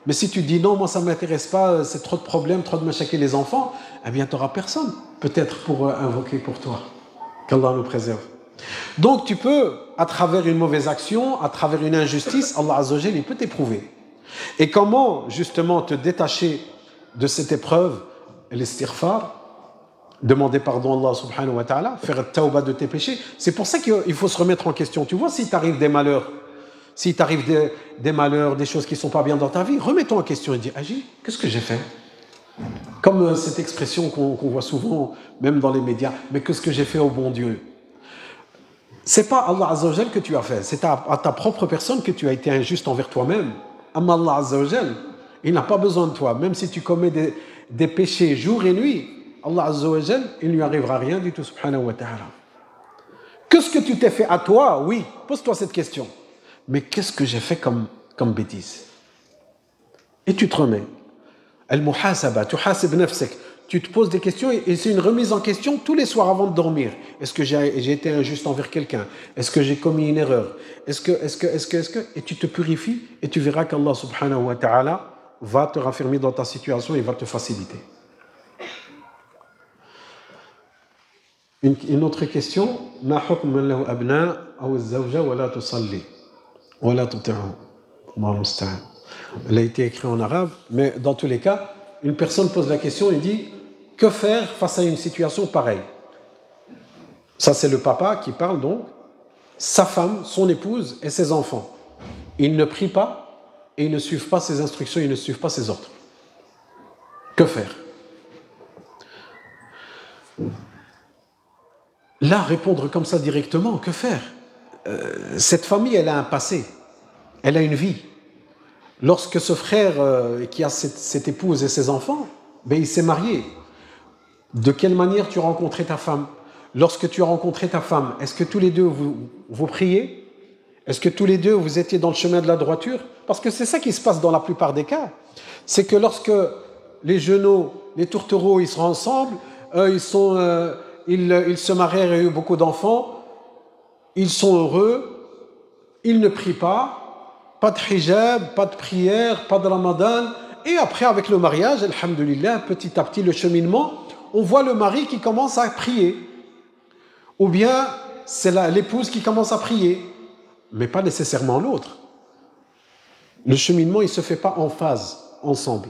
Mais si tu dis non, moi ça ne m'intéresse pas, c'est trop de problèmes, trop de machaquer les enfants, eh bien, tu n'auras personne, peut-être, pour invoquer pour toi. Qu'Allah nous préserve. Donc, tu peux, à travers une mauvaise action, à travers une injustice, Allah Azza wa Jal, il peut t'éprouver. Et comment, justement, te détacher de cette épreuve, l'istighfar, demander pardon à Allah subhanahu wa ta'ala, faire tawbah de tes péchés. C'est pour ça qu'il faut se remettre en question. Tu vois, si t'arrive des malheurs, si t'arrive des malheurs, des choses qui ne sont pas bien dans ta vie, remets-toi en question et dis, Agi, qu'est-ce que j'ai fait? Comme cette expression qu'on voit souvent, même dans les médias, mais qu'est-ce que j'ai fait au bon Dieu? C'est pas Allah Azza wa Jal que tu as fait, c'est à ta propre personne que tu as été injuste envers toi-même. Amma Allah Azza wa Jal, il n'a pas besoin de toi. Même si tu commets des péchés jour et nuit, Allah Azza wa Jal, il ne lui arrivera rien du tout, subhanahu wa ta'ala. Qu'est-ce que tu t'es fait à toi? Oui, pose-toi cette question. Mais qu'est-ce que j'ai fait comme bêtise? Et tu te remets. Al-muhasaba, tu hasib nafsak. Tu te poses des questions et c'est une remise en question tous les soirs avant de dormir. Est-ce que j'ai été injuste envers quelqu'un? Est-ce que j'ai commis une erreur? Est-ce que Et tu te purifies et tu verras qu'Allah subhanahu wa ta'ala va te raffermir dans ta situation et va te faciliter. Une autre question. Ma hukm man lahu abna aw az-zawja wa la tusalli wa la tuti'hu. Allahu musta'an. Elle a été écrite en arabe, mais dans tous les cas, une personne pose la question et dit que faire face à une situation pareille? Ça, c'est le papa qui parle donc, sa femme, son épouse et ses enfants. Ils ne prient pas et ils ne suivent pas ses instructions, ils ne suivent pas ses ordres. Que faire? Là, répondre comme ça directement, que faire? Cette famille, elle a un passé, elle a une vie. Lorsque ce frère qui a cette épouse et ses enfants, ben, il s'est marié. De quelle manière tu as rencontré ta femme? Lorsque tu as rencontré ta femme, est-ce que tous les deux vous priez? Est-ce que tous les deux vous étiez dans le chemin de la droiture? Parce que c'est ça qui se passe dans la plupart des cas. C'est que lorsque les genoux, les tourtereaux, ils sont ensemble, ils se marièrent et ont eu beaucoup d'enfants, ils sont heureux, ils ne prient pas de hijab, pas de prière, pas de ramadan, et après avec le mariage, alhamdoulilah, petit à petit le cheminement, on voit le mari qui commence à prier, ou bien c'est l'épouse qui commence à prier, mais pas nécessairement l'autre. Le cheminement, il ne se fait pas en phase, ensemble.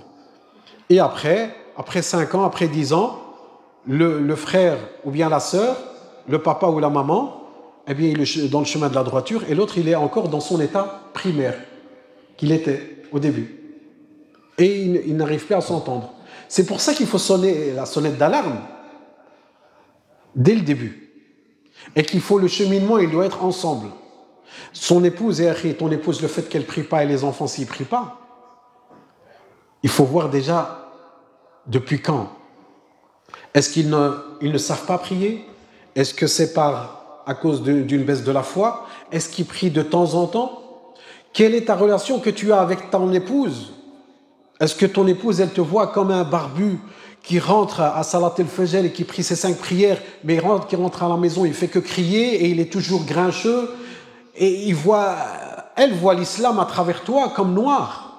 Et après 5 ans, après 10 ans, le frère ou bien la sœur, le papa ou la maman, eh bien, il est dans le chemin de la droiture et l'autre, il est encore dans son état primaire qu'il était au début. Et il n'arrive plus à s'entendre. C'est pour ça qu'il faut sonner la sonnette d'alarme dès le début. Et qu'il faut le cheminement, il doit être ensemble. Son épouse, et ton épouse, le fait qu'elle ne prie pas et les enfants s'y prient pas, il faut voir déjà depuis quand. Est-ce qu'ils ne savent pas prier? Est-ce que c'est à cause d'une baisse de la foi? Est-ce qu'ils prient de temps en temps? Quelle est ta relation que tu as avec ton épouse? Est-ce que ton épouse, elle te voit comme un barbu qui rentre à Salat el-Fajr et qui prie ses 5 prières, mais qui rentre à la maison, il fait que crier et il est toujours grincheux et elle voit l'islam à travers toi comme noir?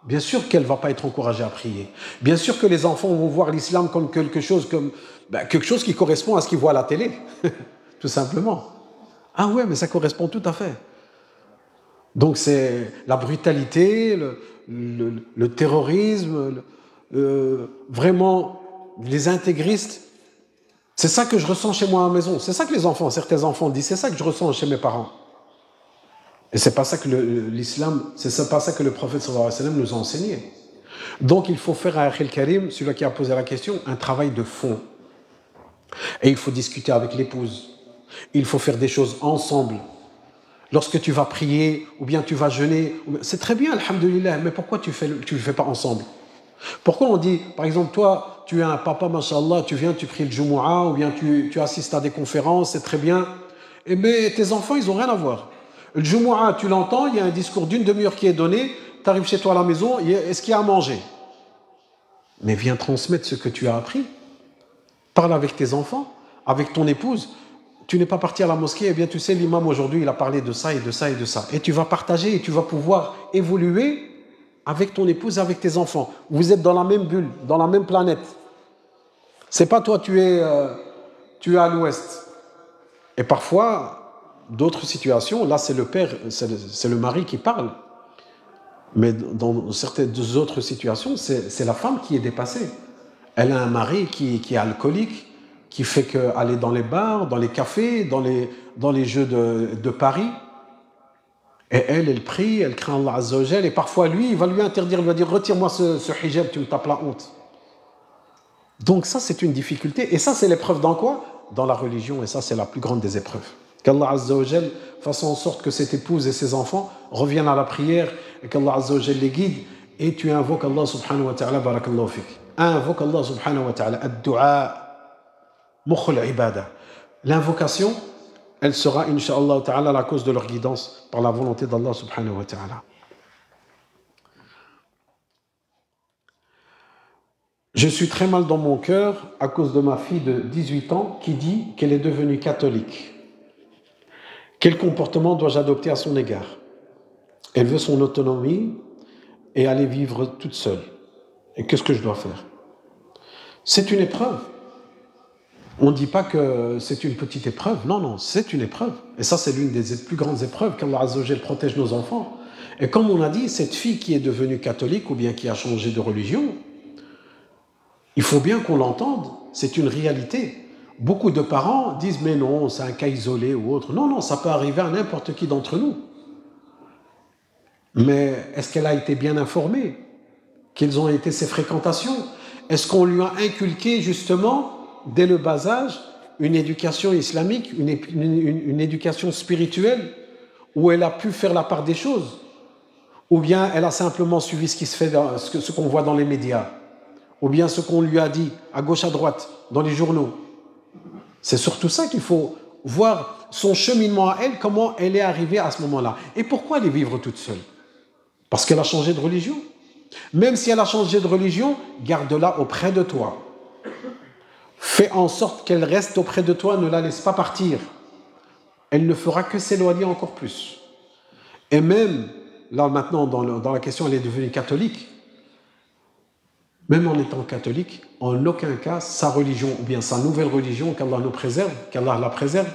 Bien sûr qu'elle ne va pas être encouragée à prier. Bien sûr que les enfants vont voir l'islam comme quelque chose qui correspond à ce qu'ils voient à la télé, tout simplement. Ah ouais, mais ça correspond tout à fait. Donc c'est la brutalité, le terrorisme, vraiment les intégristes. C'est ça que je ressens chez moi à la maison. C'est ça que certains enfants disent, c'est ça que je ressens chez mes parents. Et c'est pas ça que l'islam, c'est pas ça que le prophète sallallahu alayhi wa sallam nous a enseigné. Donc il faut faire à Akhil Karim, celui qui a posé la question, un travail de fond. Et il faut discuter avec l'épouse. Il faut faire des choses ensemble. Lorsque tu vas prier, ou bien tu vas jeûner, c'est très bien, alhamdoulilah, mais pourquoi tu le fais pas ensemble? Pourquoi on dit, par exemple, toi, tu es un papa, mashallah, tu viens, tu pries le Jumu'ah, ou bien tu assistes à des conférences, c'est très bien, mais tes enfants, ils n'ont rien à voir. Le Jumu'ah, tu l'entends, il y a un discours d'une demi-heure qui est donné, tu arrives chez toi à la maison, est-ce qu'il y a à manger? Mais viens transmettre ce que tu as appris. Parle avec tes enfants, avec ton épouse. Tu n'es pas parti à la mosquée, eh bien tu sais, l'imam aujourd'hui, il a parlé de ça et de ça et de ça. Et tu vas partager et tu vas pouvoir évoluer avec ton épouse et avec tes enfants. Vous êtes dans la même bulle, dans la même planète. C'est pas toi, tu es à l'ouest. Et parfois, d'autres situations, là c'est le père, c'est le mari qui parle. Mais dans certaines autres situations, c'est la femme qui est dépassée. Elle a un mari qui est alcoolique, qui fait qu'aller dans les bars, dans les cafés, dans les jeux de paris. Et elle prie, elle craint Allah Azza wa Jal, et parfois lui, il va lui interdire, il va dire retire-moi ce hijab, tu me tapes la honte. Donc ça, c'est une difficulté. Et ça, c'est l'épreuve dans quoi? Dans la religion, et ça, c'est la plus grande des épreuves. Qu'Allah Azza wa Jal fasse en sorte que cette épouse et ses enfants reviennent à la prière, et qu'Allah Azza wa Jal les guide, et tu invoques Allah subhanahu wa ta'ala, barakallahu fik. Invoque Allah subhanahu wa ta'ala, ad-du'a, mukhul ibada. L'invocation, elle sera, incha'Allah ta'ala, la cause de leur guidance par la volonté d'Allah subhanahu wa ta'ala. Je suis très mal dans mon cœur à cause de ma fille de 18 ans qui dit qu'elle est devenue catholique. Quel comportement dois-je adopter à son égard? Elle veut son autonomie et aller vivre toute seule. Et qu'est-ce que je dois faire? C'est une épreuve. On ne dit pas que c'est une petite épreuve. Non, non, c'est une épreuve. Et ça, c'est l'une des plus grandes épreuves qu'Allah Azza wa Jal protège nos enfants. Et comme on a dit, cette fille qui est devenue catholique ou bien qui a changé de religion, il faut bien qu'on l'entende, c'est une réalité. Beaucoup de parents disent mais non, c'est un cas isolé ou autre. Non, non, ça peut arriver à n'importe qui d'entre nous. Mais est-ce qu'elle a été bien informée? Quelles ont été ses fréquentations? Est-ce qu'on lui a inculqué justement, dès le bas âge, une éducation islamique, une éducation spirituelle, où elle a pu faire la part des choses? Ou bien elle a simplement suivi ce qui se fait, ce qu'on voit dans les médias? Ou bien ce qu'on lui a dit à gauche, à droite, dans les journaux? C'est surtout ça qu'il faut voir, son cheminement à elle, comment elle est arrivée à ce moment-là. Et pourquoi elle est vivre toute seule? Parce qu'elle a changé de religion. Même si elle a changé de religion, garde-la auprès de toi. Fais en sorte qu'elle reste auprès de toi, ne la laisse pas partir. Elle ne fera que s'éloigner encore plus. Et même, là maintenant, dans la question, elle est devenue catholique. Même en étant catholique, en aucun cas, sa religion, ou bien sa nouvelle religion, qu'Allah nous préserve, qu'Allah la préserve,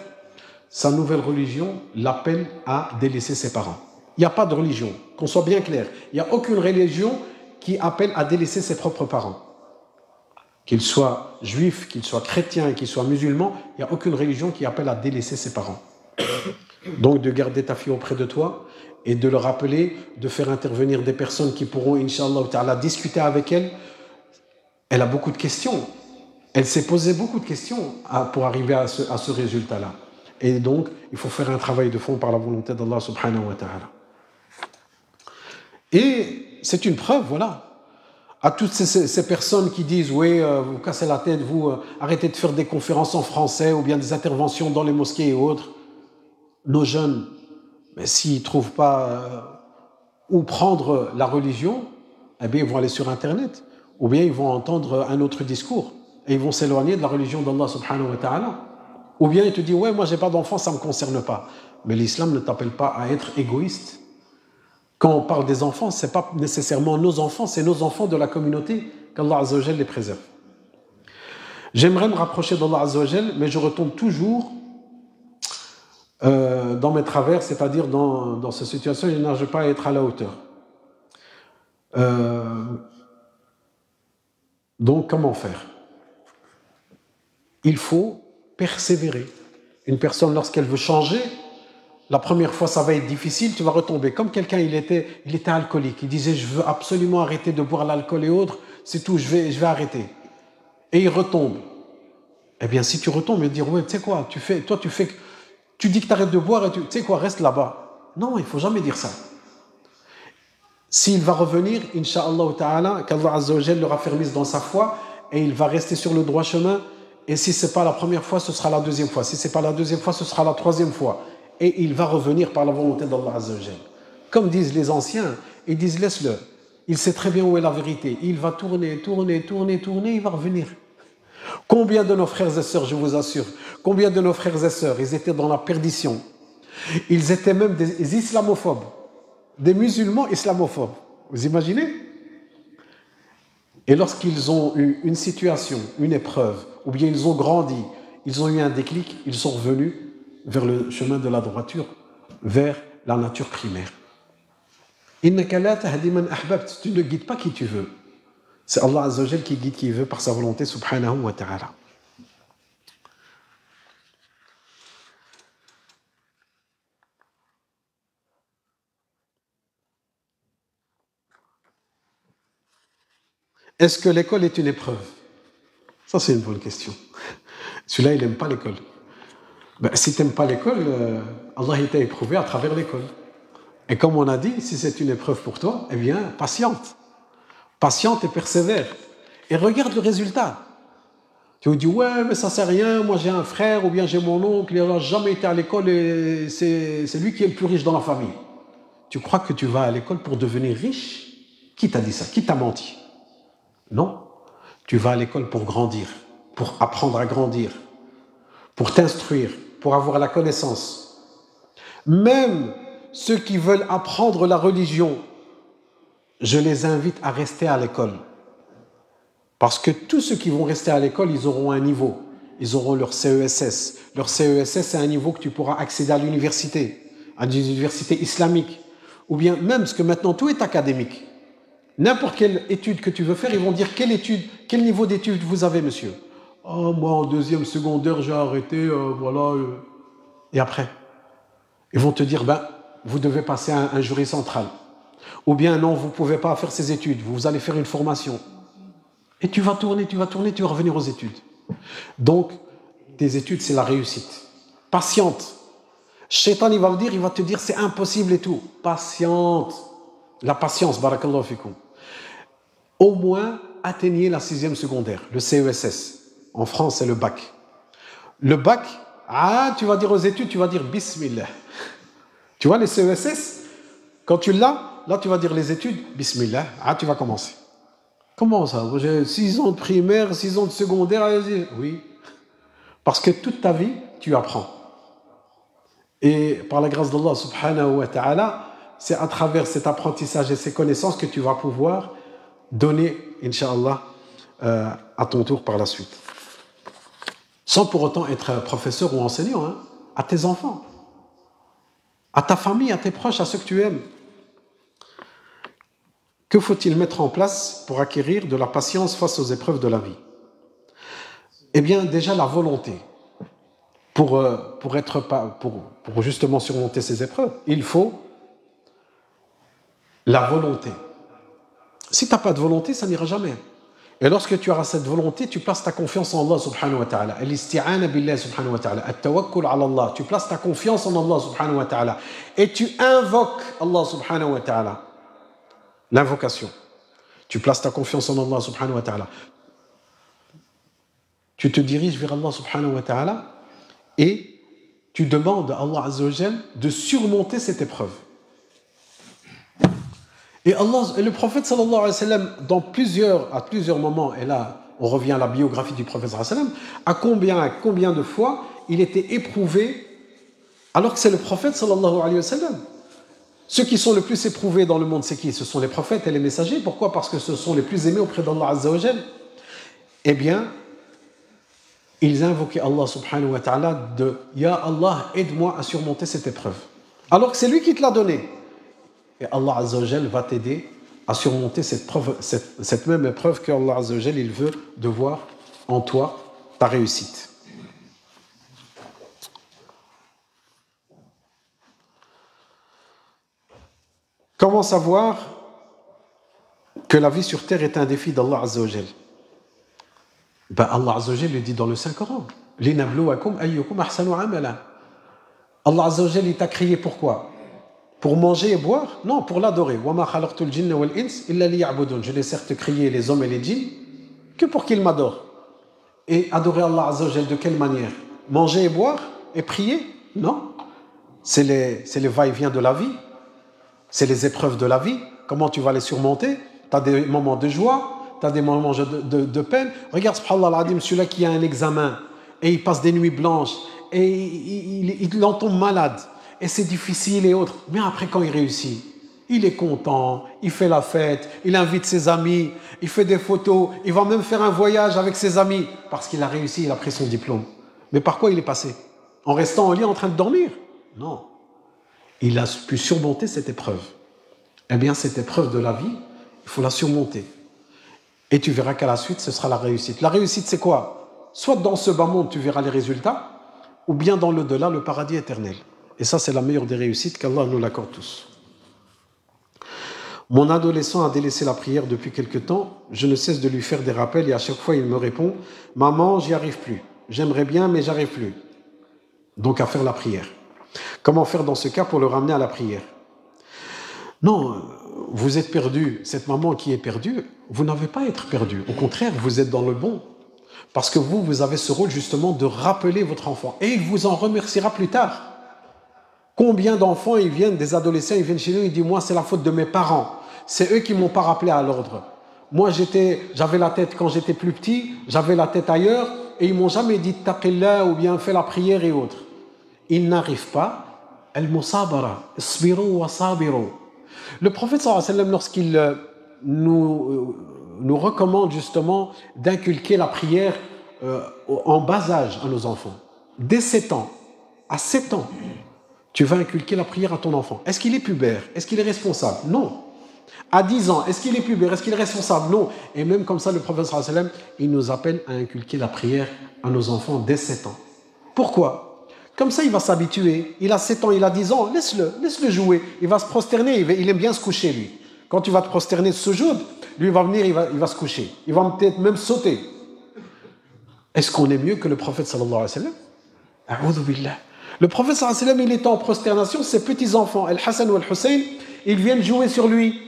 sa nouvelle religion l'appelle à délaisser ses parents. Il n'y a pas de religion, qu'on soit bien clair. Il n'y a aucune religion qui appelle à délaisser ses propres parents. Qu'ils soient juifs, qu'ils soient chrétiens, qu'ils soient musulmans, il n'y a aucune religion qui appelle à délaisser ses parents. Donc de garder ta fille auprès de toi et de le rappeler, de faire intervenir des personnes qui pourront, inch'Allah ta'ala, discuter avec elle. Elle a beaucoup de questions. Elle s'est posé beaucoup de questions pour arriver à ce résultat-là. Et donc, il faut faire un travail de fond par la volonté d'Allah subhanahu wa ta'ala. Et c'est une preuve, voilà. À toutes ces personnes qui disent « Oui, vous cassez la tête, vous arrêtez de faire des conférences en français ou bien des interventions dans les mosquées et autres. » Nos jeunes, mais s'ils ne trouvent pas où prendre la religion, eh bien, ils vont aller sur Internet. Ou bien ils vont entendre un autre discours et ils vont s'éloigner de la religion d'Allah subhanahu wa ta'ala. Ou bien ils te disent « Ouais, moi j'ai pas d'enfant, ça ne me concerne pas. » Mais l'islam ne t'appelle pas à être égoïste. Quand on parle des enfants, ce n'est pas nécessairement nos enfants, c'est nos enfants de la communauté qu'Allah Azza wa Jal les préserve. J'aimerais me rapprocher d'Allah Azza wa Jal, mais je retombe toujours dans mes travers, c'est-à-dire dans cette situation, je n'arrive pas à être à la hauteur. Donc, comment faire? Il faut persévérer. Une personne, lorsqu'elle veut changer, la première fois, ça va être difficile, tu vas retomber. Comme quelqu'un, il était alcoolique. Il disait, je veux absolument arrêter de boire l'alcool et autres, c'est tout, je vais arrêter. Et il retombe. Eh bien, si tu retombes, il va dire, ouais, tu sais quoi, tu dis que tu arrêtes de boire et tu sais quoi, reste là-bas. Non, il ne faut jamais dire ça. S'il va revenir, incha'Allah ta'ala, qu'Allah Azza wa Jal le raffermisse dans sa foi et il va rester sur le droit chemin. Et si ce n'est pas la première fois, ce sera la deuxième fois. Si ce n'est pas la deuxième fois, ce sera la troisième fois. Et il va revenir par la volonté d'Allah Azza wa Jal. Comme disent les anciens, Ils disent laisse-le. Il sait très bien où est la vérité. Il va tourner, il va revenir. Combien de nos frères et sœurs, je vous assure, combien de nos frères et sœurs, ils étaient dans la perdition. Ils étaient même des islamophobes, des musulmans islamophobes. Vous imaginez? Et lorsqu'ils ont eu une situation, une épreuve, ou bien ils ont grandi, ils ont eu un déclic, ils sont revenus vers le chemin de la droiture, vers la nature primaire. Innaka la tahdi man ahbabt, tu ne guides pas qui tu veux. C'est Allah Azza wa Jal qui guide qui veut par sa volonté subhanahu wa ta'ala. Est-ce que l'école est une épreuve? Ça, c'est une bonne question. Celui-là, il n'aime pas l'école. Ben, si tu n'aimes pas l'école, Allah t'a éprouvé à travers l'école. Et comme on a dit, si c'est une épreuve pour toi, eh bien, patiente. Patiente et persévère. Et regarde le résultat. Tu vous dis, ouais, mais ça ne sert à rien, moi j'ai un frère ou bien j'ai mon oncle, il n'a jamais été à l'école et c'est lui qui est le plus riche dans la famille. Tu crois que tu vas à l'école pour devenir riche? Qui t'a dit ça? Qui t'a menti? Non. Tu vas à l'école pour grandir, pour apprendre à grandir, pour t'instruire, pour avoir la connaissance. Même ceux qui veulent apprendre la religion, je les invite à rester à l'école. Parce que tous ceux qui vont rester à l'école, ils auront un niveau. Ils auront leur CESS. Leur CESS, c'est un niveau que tu pourras accéder à l'université, à des universités islamiques. Ou bien même, parce que maintenant tout est académique. N'importe quelle étude que tu veux faire, ils vont dire quel niveau d'études vous avez, monsieur? Oh, moi, en deuxième secondaire, j'ai arrêté, voilà. Et après, ils vont te dire, vous devez passer un jury central. Ou bien, non, vous ne pouvez pas faire ces études, vous allez faire une formation. Et tu vas tourner, tu vas revenir aux études. Donc, tes études, c'est la réussite. Patiente. Shaitan, il va te dire, c'est impossible et tout. Patiente. La patience, barakallahu fikum. Au moins, atteignez la 6e secondaire, le CESS. En France, c'est le bac. Le bac, tu vas dire aux études, tu vas dire Bismillah. Tu vois les CESS, quand tu l'as, là tu vas dire les études, Bismillah, tu vas commencer. Comment ça? J'ai 6 ans de primaire, 6 ans de secondaire. Oui, parce que toute ta vie, tu apprends. Et par la grâce d'Allah subhanahu wa ta'ala, c'est à travers cet apprentissage et ces connaissances que tu vas pouvoir donner, Inch'Allah, à ton tour par la suite. Sans pour autant être professeur ou enseignant, à tes enfants, à ta famille, à tes proches, à ceux que tu aimes. Que faut-il mettre en place pour acquérir de la patience face aux épreuves de la vie? Eh bien, déjà la volonté. Pour justement surmonter ces épreuves, il faut la volonté. Si tu n'as pas de volonté, ça n'ira jamais. Et lorsque tu auras cette volonté, tu places ta confiance en Allah subhanahu wa ta'ala. Al-isti'ana billah subhanahu wa ta'ala. At-tawakkul ala Allah. Tu places ta confiance en Allah subhanahu wa ta'ala. Et tu invoques Allah subhanahu wa ta'ala. L'invocation. Tu places ta confiance en Allah subhanahu wa ta'ala. Tu te diriges vers Allah subhanahu wa ta'ala et tu demandes à Allah azza wa jal de surmonter cette épreuve. Et le prophète sallallahu alayhi wa sallam, à plusieurs moments, et là on revient à la biographie du prophète sallallahu alayhi wa sallam, à combien de fois il était éprouvé, alors que c'est le prophète sallallahu alayhi wa sallam. Ceux qui sont le plus éprouvés dans le monde, c'est qui? Ce sont les prophètes et les messagers. Pourquoi? Parce que ce sont les plus aimés auprès d'Allah azza wa jal. Eh bien, ils invoquaient Allah subhanahu wa ta'ala de « Ya Allah, aide-moi à surmonter cette épreuve ». Alors que c'est lui qui te l'a donné. Et Allah azza wa jal va t'aider à surmonter cette même épreuve que Allah azza wa jal, il veut de voir en toi ta réussite. Comment savoir que la vie sur terre est un défi d'Allah azza wa jal? Allah azza wa jal le dit dans le Saint-Coran. Linabluwakum ayyukum ahsanu amala. Allah azza wa jal, il t'a créé pourquoi? Pour manger et boire? Non, pour l'adorer. Wama khalaqtul jinna wal ins illa liya'budun. Je n'ai certes créé les hommes et les djinns que pour qu'ils m'adorent. Et adorer Allah azza wa jal de quelle manière? Manger et boire et prier? Non. C'est les va-et-vient de la vie. C'est les épreuves de la vie. comment tu vas les surmonter. Tu as des moments de joie, tu as des moments de peine. Regarde, subhanallah al-adim, celui-là qui a un examen et il passe des nuits blanches et il en tombe malade et c'est difficile et autres. Mais après, quand il réussit, il est content, il fait la fête, il invite ses amis, il fait des photos, il va même faire un voyage avec ses amis parce qu'il a réussi, il a pris son diplôme. Mais par quoi il est passé? En restant au lit en train de dormir? Non. Il a pu surmonter cette épreuve. Eh bien, cette épreuve de la vie, il faut la surmonter. Et tu verras qu'à la suite, ce sera la réussite. La réussite, c'est quoi? Soit dans ce bas monde, tu verras les résultats, ou bien dans l'au-delà, le paradis éternel. Et ça, c'est la meilleure des réussites, qu'Allah nous l'accorde tous. Mon adolescent a délaissé la prière depuis quelque temps. Je ne cesse de lui faire des rappels et à chaque fois, il me répond « Maman, j'y arrive plus. J'aimerais bien, mais j'arrive plus. » Donc, à faire la prière. Comment faire dans ce cas pour le ramener à la prière? Non, vous êtes perdu. Cette maman qui est perdue, vous n'avez pas à être perdu. Au contraire, vous êtes dans le bon. Parce que vous avez ce rôle justement de rappeler votre enfant. Et il vous en remerciera plus tard. Combien d'enfants, ils viennent, des adolescents, ils viennent chez nous, ils disent « Moi, c'est la faute de mes parents. C'est eux qui ne m'ont pas rappelé à l'ordre. Moi, j'avais la tête, quand j'étais plus petit, j'avais la tête ailleurs, et ils ne m'ont jamais dit « Taqillah » ou bien « Fais la prière » et autres. Ils n'arrivent pas. « Al-musabara, isbiru wa sabiru » Le prophète sallallahu alayhi wa sallam, lorsqu'il nous recommande justement d'inculquer la prière en bas âge à nos enfants, dès 7 ans, à 7 ans, tu vas inculquer la prière à ton enfant. Est-ce qu'il est pubère? Est-ce qu'il est responsable? Non. À 10 ans, est-ce qu'il est pubère? Est-ce qu'il est responsable? Non. Et même comme ça, le prophète sallallahu alayhi wa sallam, il nous appelle à inculquer la prière à nos enfants dès 7 ans. Pourquoi? Comme ça, il va s'habituer. Il a 7 ans, il a 10 ans, laisse-le jouer. Il va se prosterner, il aime bien se coucher, lui. Quand tu vas te prosterner de sujoud, lui, il va venir, il va se coucher. Il va peut-être même sauter. Est-ce qu'on est mieux que le prophète sallallahu alayhi wa sallam? A'udhu billah. Le prophète sallallahu alayhi wa sallam, il est en prosternation, ses petits-enfants, Al-Hassan ou Al-Hussein, ils viennent jouer sur lui.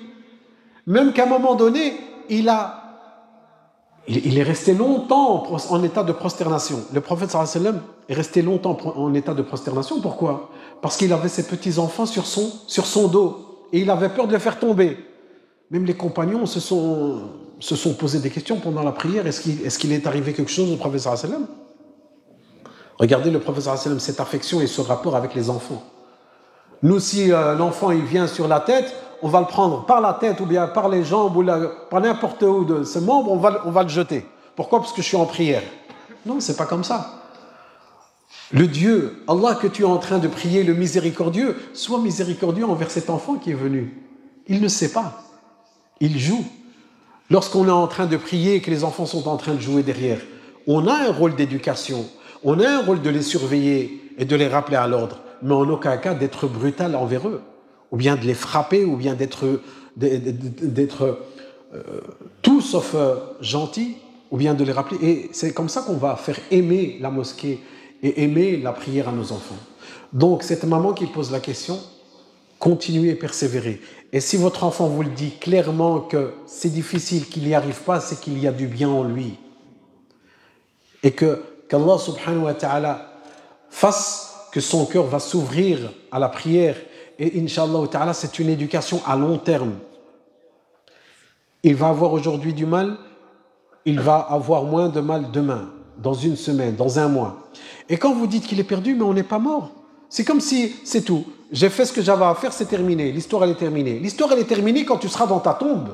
Même qu'à un moment donné, il est resté longtemps en état de prosternation. Le prophète sallallahu alayhi wa sallam est resté longtemps en état de prosternation. Pourquoi? Parce qu'il avait ses petits-enfants sur son dos. Et il avait peur de les faire tomber. Même les compagnons se sont posé des questions pendant la prière. Est-ce qu'il est arrivé quelque chose au prophète sallallahu alayhi wa sallam? Regardez le prophète sallallahu alayhi wa sallam, cette affection et ce rapport avec les enfants. Nous, si l'enfant il vient sur la tête, on va le prendre par la tête ou bien par les jambes ou par n'importe où de ses membres, on va le jeter. Pourquoi? Parce que je suis en prière. Non, c'est pas comme ça. Le Dieu, Allah que tu es en train de prier, le miséricordieux, sois miséricordieux envers cet enfant qui est venu. Il ne sait pas. Il joue. Lorsqu'on est en train de prier et que les enfants sont en train de jouer derrière, on a un rôle d'éducation. On a un rôle de les surveiller et de les rappeler à l'ordre, mais en aucun cas d'être brutal envers eux, ou bien de les frapper, ou bien d'être tout sauf gentil, ou bien de les rappeler. Et c'est comme ça qu'on va faire aimer la mosquée et aimer la prière à nos enfants. Donc, cette maman qui pose la question, continuez et persévérez. Et si votre enfant vous le dit clairement que c'est difficile, qu'il n'y arrive pas, c'est qu'il y a du bien en lui. Et qu'Allah subhanahu wa ta'ala fasse que son cœur va s'ouvrir à la prière. Et Inch'Allah ta'ala, c'est une éducation à long terme. Il va avoir aujourd'hui du mal, il va avoir moins de mal demain, dans une semaine, dans un mois. Et quand vous dites qu'il est perdu, mais on n'est pas mort. C'est comme si c'est tout. J'ai fait ce que j'avais à faire, c'est terminé. L'histoire, elle est terminée. L'histoire, elle est terminée quand tu seras dans ta tombe.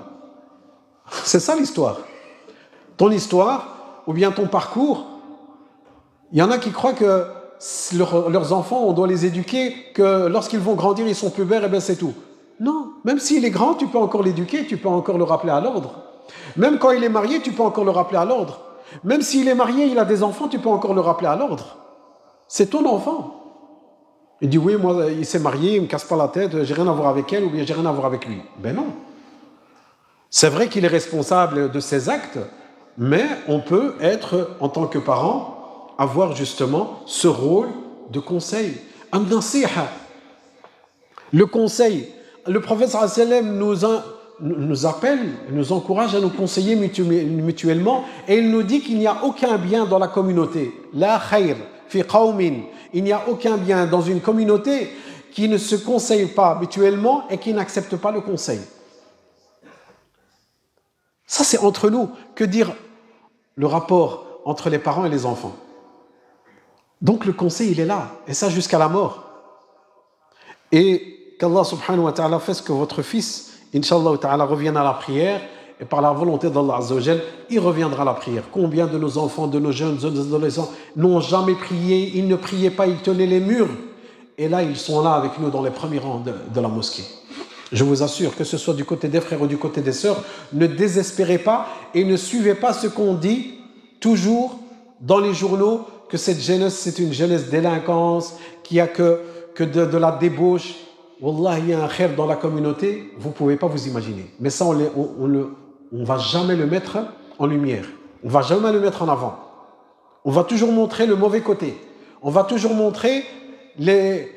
C'est ça l'histoire. Ton histoire, ou bien ton parcours, il y en a qui croient que leurs enfants, on doit les éduquer, que lorsqu'ils vont grandir, ils sont pubères, et bien c'est tout. Non, même s'il est grand, tu peux encore l'éduquer, tu peux encore le rappeler à l'ordre. Même quand il est marié, tu peux encore le rappeler à l'ordre. Même s'il est marié, il a des enfants, tu peux encore le rappeler à l'ordre. C'est ton enfant. Il dit oui, moi, il s'est marié, il ne me casse pas la tête, j'ai rien à voir avec elle ou bien j'ai rien à voir avec lui. Ben non. C'est vrai qu'il est responsable de ses actes, mais on peut être, en tant que parent, avoir justement ce rôle de conseil. An-nasiha. Le conseil. Le prophète sallallahu alayhi wa sallam nous appelle, nous encourage à nous conseiller mutuellement et il nous dit qu'il n'y a aucun bien dans la communauté. La khayr fi qawmin. Il n'y a aucun bien dans une communauté qui ne se conseille pas mutuellement et qui n'accepte pas le conseil. Ça, c'est entre nous. Que dire le rapport entre les parents et les enfants? Donc le conseil, il est là, et ça jusqu'à la mort. Et qu'Allah subhanahu wa ta'ala fasse que votre fils, Inch'Allah ta'ala, revienne à la prière, et par la volonté d'Allah Azza wa Jal, il reviendra à la prière. Combien de nos enfants, de nos jeunes, de nos adolescents n'ont jamais prié, ils ne priaient pas, ils tenaient les murs. Et là, ils sont là avec nous dans les premiers rangs de la mosquée. Je vous assure, que ce soit du côté des frères ou du côté des sœurs, ne désespérez pas et ne suivez pas ce qu'on dit toujours dans les journaux, que cette jeunesse, c'est une jeunesse délinquance, qu'il n'y a que de la débauche. Wallah, il y a un khair dans la communauté, vous ne pouvez pas vous imaginer. Mais ça, on ne va jamais le mettre en lumière. On ne va jamais le mettre en avant. On va toujours montrer le mauvais côté. On va toujours montrer les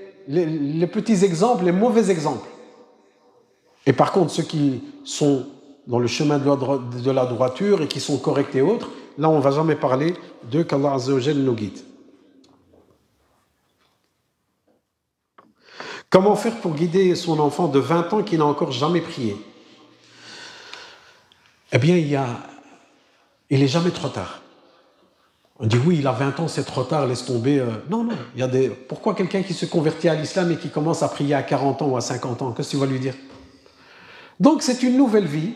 petits exemples, les mauvais exemples. Et par contre, ceux qui sont dans le chemin de la droiture et qui sont corrects et autres, là, on ne va jamais parler de qu'Allah Azza wa Jal nous guide. Comment faire pour guider son enfant de 20 ans qui n'a encore jamais prié? Eh bien, il n'est jamais trop tard. On dit oui, il a 20 ans, c'est trop tard, laisse tomber. Non, pourquoi quelqu'un qui se convertit à l'islam et qui commence à prier à 40 ans ou à 50 ans, qu'est-ce que tu vas lui dire? Donc c'est une nouvelle vie,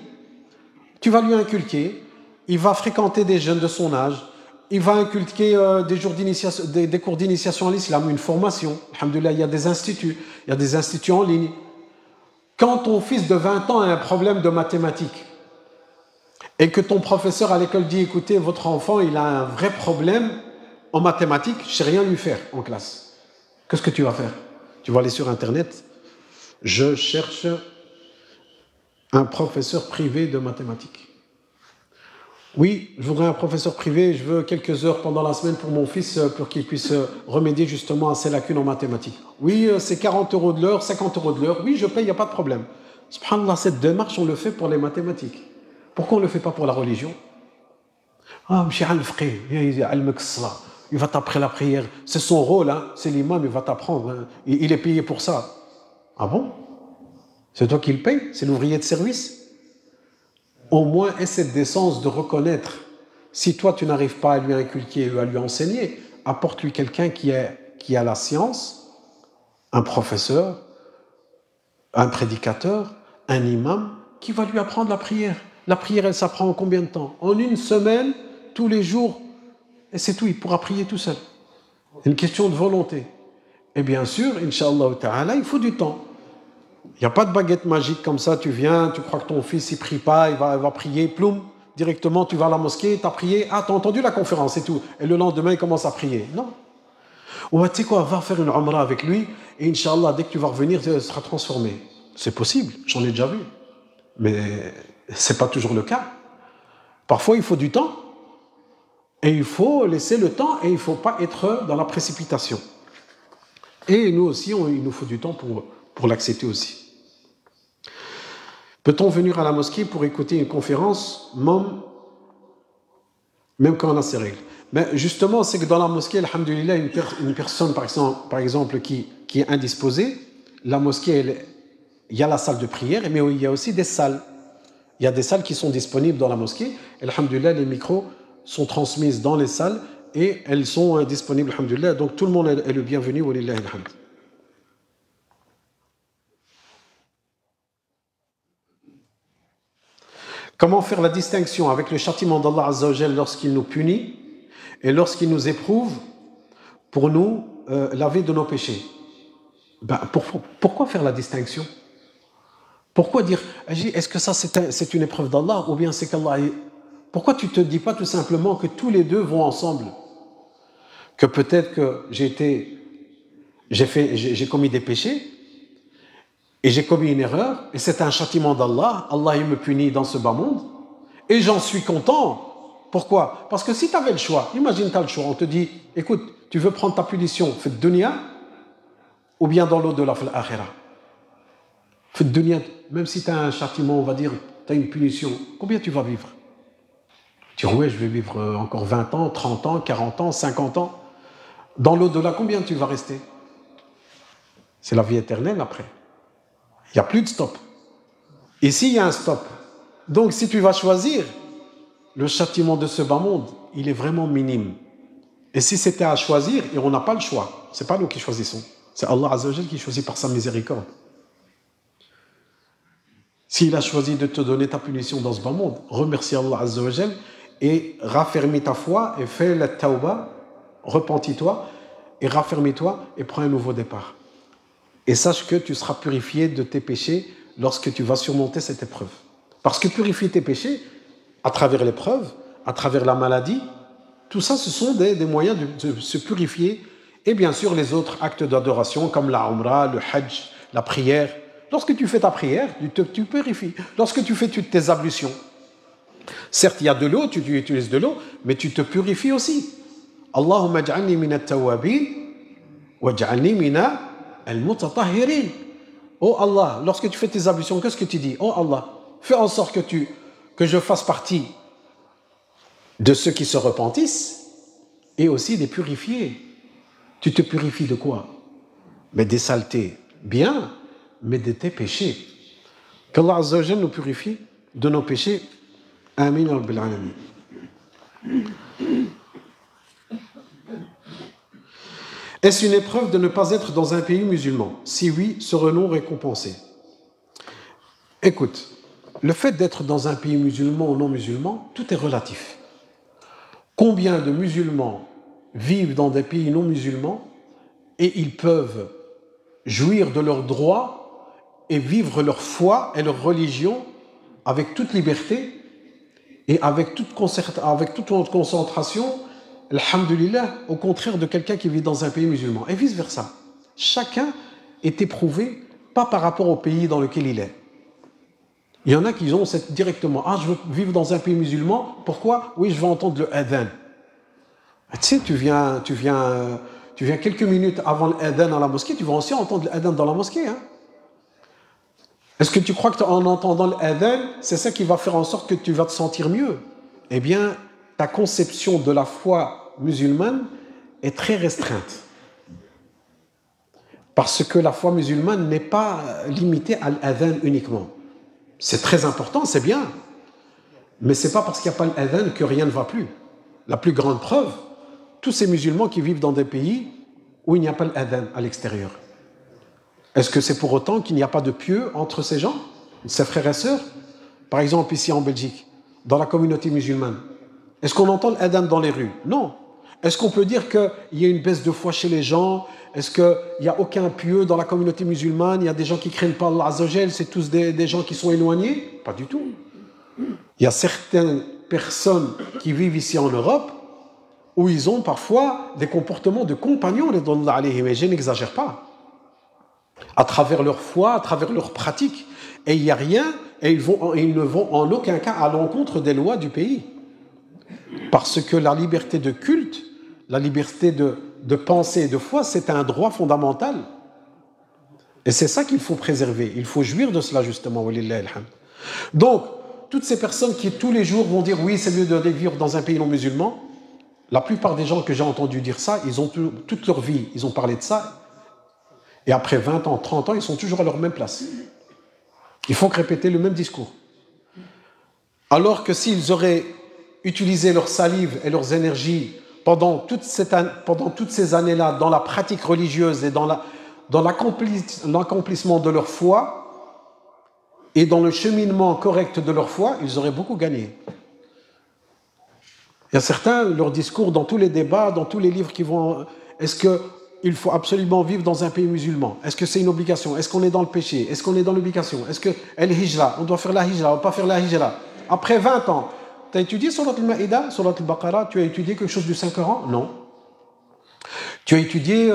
tu vas lui inculquer, il va fréquenter des jeunes de son âge, il va inculquer des cours d'initiation à l'islam, une formation. Alhamdoulilah, il y a des instituts en ligne. Quand ton fils de 20 ans a un problème de mathématiques et que ton professeur à l'école dit, écoutez, votre enfant, il a un vrai problème en mathématiques, je ne sais rien lui faire en classe. Qu'est-ce que tu vas faire? Tu vas aller sur Internet, je cherche un professeur privé de mathématiques. Oui, je voudrais un professeur privé, je veux quelques heures pendant la semaine pour mon fils pour qu'il puisse remédier justement à ses lacunes en mathématiques. Oui, c'est 40 € de l'heure, 50 € de l'heure. Oui, je paye, il n'y a pas de problème. Subhanallah, cette démarche, on le fait pour les mathématiques. Pourquoi on ne le fait pas pour la religion? Ah, monsieur Al-Fqih, il va t'apprendre la prière. C'est son rôle, hein, c'est l'imam, il va t'apprendre. Hein. Il est payé pour ça. Ah bon? C'est toi qui le payes? C'est l'ouvrier de service? Au moins, aie cette décence de reconnaître. Si toi, tu n'arrives pas à lui inculquer ou à lui enseigner, apporte-lui quelqu'un qui a la science, un professeur, un prédicateur, un imam, qui va lui apprendre la prière. La prière, elle s'apprend en combien de temps? En une semaine, tous les jours, et c'est tout, il pourra prier tout seul. C'est une question de volonté. Et bien sûr, Inch'Allah ta'ala, il faut du temps. Il n'y a pas de baguette magique comme ça, tu viens, tu crois que ton fils, il ne prie pas, il va prier, ploum, directement, tu vas à la mosquée, tu as prié, ah, tu as entendu la conférence et tout, et le lendemain, il commence à prier. Non. Ou tu sais quoi, va faire une umrah avec lui, et Inch'Allah, dès que tu vas revenir, tu seras transformé. C'est possible, j'en ai déjà vu. Mais ce n'est pas toujours le cas. Parfois, il faut du temps, et il faut laisser le temps, et il ne faut pas être dans la précipitation. Et nous aussi, il nous faut du temps pour l'accepter aussi. Peut-on venir à la mosquée pour écouter une conférence, même quand on a ses règles? Mais justement, c'est que dans la mosquée, alhamdoulilah, une personne, par exemple qui est indisposée, la mosquée, il y a la salle de prière, mais il y a aussi des salles. Il y a des salles qui sont disponibles dans la mosquée. Alhamdoulilah, les micros sont transmises dans les salles et elles sont disponibles, alhamdoulilah. Donc tout le monde est le bienvenu, walillahi alhamd. Comment faire la distinction avec le châtiment d'Allah Azza wa Jal lorsqu'il nous punit et lorsqu'il nous éprouve pour nous laver de nos péchés? Pourquoi faire la distinction? Pourquoi dire, est-ce que ça c'est une épreuve d'Allah ou bien c'est qu'Allah... Pourquoi tu ne te dis pas tout simplement que tous les deux vont ensemble? Que peut-être que j'ai commis des péchés et j'ai commis une erreur, et c'est un châtiment d'Allah, Allah il me punit dans ce bas monde, et j'en suis content. Pourquoi? Parce que si tu avais le choix, imagine tu as le choix, on te dit, écoute, tu veux prendre ta punition, fais de dunya, ou bien dans l'au-delà, fais l'akhira. Fais de dunya, même si tu as un châtiment, on va dire, tu as une punition, combien tu vas vivre? Tu dis, ouais, je vais vivre encore 20 ans, 30 ans, 40 ans, 50 ans. Dans l'au-delà, combien tu vas rester? C'est la vie éternelle après. Il n'y a plus de stop. Ici, il y a un stop. Donc, si tu vas choisir, le châtiment de ce bas monde, il est vraiment minime. Et si c'était à choisir, et on n'a pas le choix, c'est pas nous qui choisissons, c'est Allah Azza wa Jal qui choisit par sa miséricorde. S'il a choisi de te donner ta punition dans ce bas monde, remercie Allah Azza wa Jal et raffermis ta foi et fais la tawba, repentis-toi et raffermis-toi et prends un nouveau départ. Et sache que tu seras purifié de tes péchés lorsque tu vas surmonter cette épreuve. Parce que purifier tes péchés, à travers l'épreuve, à travers la maladie, tout ça, ce sont des moyens de se purifier. Et bien sûr, les autres actes d'adoration, comme la umrah, le hajj, la prière. Lorsque tu fais ta prière, tu purifies. Lorsque tu fais tes ablutions, certes, il y a de l'eau, tu utilises de l'eau, mais tu te purifies aussi. Allahumma ja'alni min at-tawwabin wa ja'alni min al-mutatahhirin. Oh Allah, lorsque tu fais tes ablutions, qu'est-ce que tu dis? Oh Allah, fais en sorte que je fasse partie de ceux qui se repentissent et aussi des purifiés. Tu te purifies de quoi? Mais des saletés, bien, mais de tes péchés. Qu'Allah Azza wa Jal nous purifie de nos péchés. Amin ya Rabbil Alamin. Est-ce une épreuve de ne pas être dans un pays musulman? Si oui, serons-nous récompensés? Écoute, le fait d'être dans un pays musulman ou non musulman, tout est relatif. Combien de musulmans vivent dans des pays non musulmans et ils peuvent jouir de leurs droits et vivre leur foi et leur religion avec toute liberté et avec toute concentration, alhamdulillah, au contraire de quelqu'un qui vit dans un pays musulman. Et vice-versa. Chacun est éprouvé, pas par rapport au pays dans lequel il est. Il y en a qui ont directement, je veux vivre dans un pays musulman, pourquoi? Oui, je veux entendre le adhan. Tu sais, tu viens quelques minutes avant l'adhan à la mosquée, tu vas aussi entendre l'adhan dans la mosquée. Hein? Est-ce que tu crois qu'en entendant l'adhan, c'est ça qui va faire en sorte que tu vas te sentir mieux? Eh bien, ta conception de la foi musulmane est très restreinte. Parce que la foi musulmane n'est pas limitée à l'adhan uniquement. C'est très important, c'est bien. Mais ce n'est pas parce qu'il n'y a pas l'adhan que rien ne va plus. La plus grande preuve, tous ces musulmans qui vivent dans des pays où il n'y a pas l'adhan à l'extérieur. Est-ce que c'est pour autant qu'il n'y a pas de pieux entre ces gens, ces frères et sœurs? Par exemple, ici en Belgique, dans la communauté musulmane, est-ce qu'on entend l'adhan dans les rues? Non. Est-ce qu'on peut dire qu'il y a une baisse de foi chez les gens? Est-ce qu'il n'y a aucun pieux dans la communauté musulmane? Il y a des gens qui ne craignent pas Allah Azza wa Jal, c'est tous des gens qui sont éloignés? Pas du tout. Il y a certaines personnes qui vivent ici en Europe où ils ont parfois des comportements de compagnons, mais je n'exagère pas. À travers leur foi, à travers leur pratique. Et il n'y a rien, et ils ne vont en aucun cas à l'encontre des lois du pays. Parce que la liberté de culte, la liberté de pensée et de foi, c'est un droit fondamental. Et c'est ça qu'il faut préserver. Il faut jouir de cela, justement. Donc, toutes ces personnes qui, tous les jours, vont dire « oui, c'est mieux de vivre dans un pays non musulman », la plupart des gens que j'ai entendu dire ça, ils ont toute leur vie, ils ont parlé de ça, et après 20 ans, 30 ans, ils sont toujours à leur même place. Ils font que répéter le même discours. Alors que s'ils auraient utilisé leur salive et leurs énergies pendant toutes ces années-là dans la pratique religieuse et dans l'accomplissement de leur foi et dans le cheminement correct de leur foi, ils auraient beaucoup gagné. Il y a certains, leur discours, dans tous les débats, dans tous les livres qui vont... Est-ce qu'il faut absolument vivre dans un pays musulman? Est-ce que c'est une obligation? Est-ce qu'on est dans le péché? Est-ce qu'on est dans l'obligation? Est-ce que el-hijra, on doit faire la hijra, on ne doit pas faire la hijra? Après 20 ans, tu as étudié Surat al-Ma'ida, Surat al-Baqarah, tu as étudié quelque chose du Saint-Coran? Non. Tu as étudié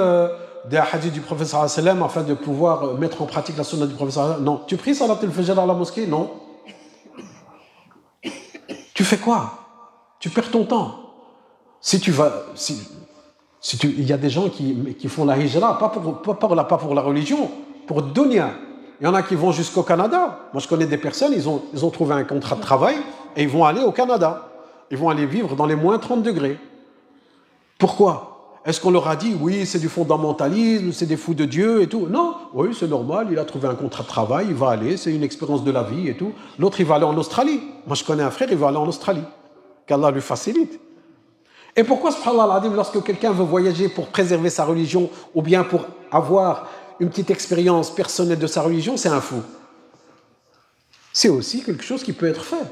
des hadiths du prophète sallallahu alayhi wa sallam afin de pouvoir mettre en pratique la sunna du prophète sallallahu alayhi wa sallam? Non. Tu pries Salat al-Fajr à la mosquée? Non. Tu fais quoi? Tu perds ton temps. Si tu vas... il y a des gens qui font la hijra, pas pour la religion, pour dunya. Il y en a qui vont jusqu'au Canada. Moi, je connais des personnes, ils ont trouvé un contrat de travail et ils vont aller au Canada. Ils vont aller vivre dans les moins 30 degrés. Pourquoi? Est-ce qu'on leur a dit, oui, c'est du fondamentalisme, c'est des fous de Dieu et tout? Non, oui, c'est normal, il a trouvé un contrat de travail, il va aller, c'est une expérience de la vie et tout. L'autre, il va aller en Australie. Moi, je connais un frère, il va aller en Australie. Qu'Allah lui facilite. Et pourquoi, subhanallah al-azim, lorsque quelqu'un veut voyager pour préserver sa religion ou bien pour avoir une petite expérience personnelle de sa religion, c'est un fou? C'est aussi quelque chose qui peut être fait.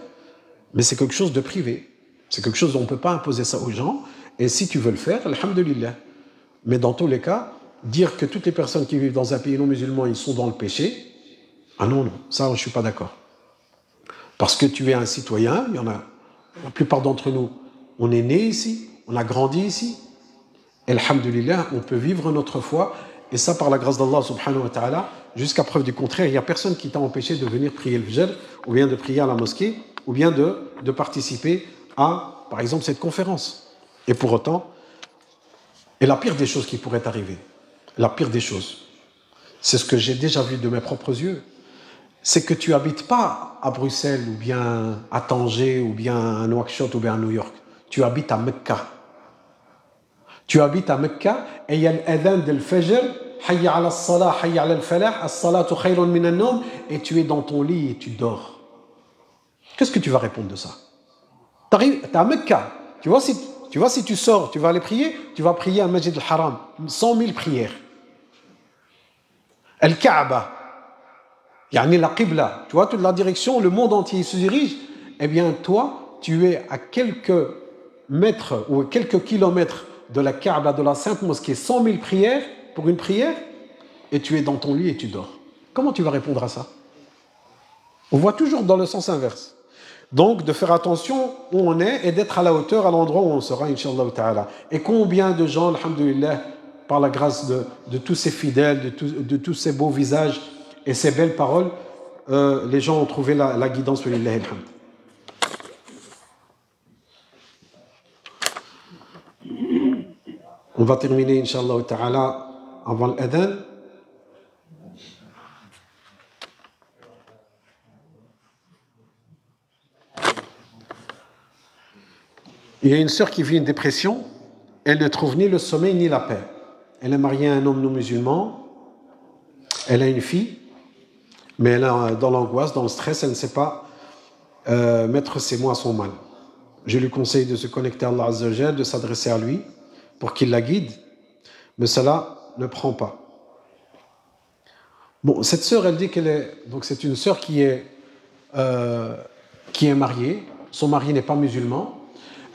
Mais c'est quelque chose de privé. C'est quelque chose dont on ne peut pas imposer ça aux gens. Et si tu veux le faire, alhamdulillah. Mais dans tous les cas, dire que toutes les personnes qui vivent dans un pays non musulman, ils sont dans le péché, ah non, non, ça, je ne suis pas d'accord. Parce que tu es un citoyen, il y en a, la plupart d'entre nous, on est né ici, on a grandi ici. Et alhamdulillah, on peut vivre notre foi. Et ça, par la grâce d'Allah subhanahu wa ta'ala, jusqu'à preuve du contraire, il n'y a personne qui t'a empêché de venir prier le Fajr, ou bien de prier à la mosquée, ou bien de participer à, par exemple, cette conférence. Et pour autant, et la pire des choses qui pourrait arriver, la pire des choses, c'est ce que j'ai déjà vu de mes propres yeux, c'est que tu n'habites pas à Bruxelles, ou bien à Tanger, ou bien à Nouakchott, ou bien à New York. Tu habites à Mecca. Tu habites à Mecca, et il y a l'adhan de l'Fajr, hayya ala as-salah, hayya ala al-falah, as-salatu khayrun min an-nawm, et tu es dans ton lit et tu dors. Qu'est-ce que tu vas répondre de ça? Tu es à Mecca. Tu vois, si tu sors, tu vas aller prier, tu vas prier à Masjid al-Haram, 100 000 prières. Al-Kaaba, yani la Qibla, tu vois, toute la direction, le monde entier se dirige. Eh bien, toi, tu es à quelques mètres ou quelques kilomètres de la Kaaba, de la Sainte Mosquée, 100 000 prières pour une prière, et tu es dans ton lit et tu dors. Comment tu vas répondre à ça? On voit toujours dans le sens inverse. Donc, de faire attention où on est et d'être à la hauteur, à l'endroit où on sera, Inch'Allah ta'ala. Et combien de gens, alhamdoulilah, par la grâce de tous ces fidèles, de tous ces beaux visages et ces belles paroles, les gens ont trouvé la guidance, walillahi alhamd. On va terminer, Inch'Allah ta'ala, avant l'adhan. Il y a une sœur qui vit une dépression, elle ne trouve ni le sommeil ni la paix. Elle est mariée à un homme non musulman, elle a une fille, mais elle est dans l'angoisse, dans le stress, elle ne sait pas mettre ses mots à son mal. Je lui conseille de se connecter à Allah Azza wa Jal, de s'adresser à lui pour qu'il la guide, mais cela ne prend pas. Bon, cette sœur, elle dit qu'elle est... Donc c'est une sœur qui est mariée, son mari n'est pas musulman,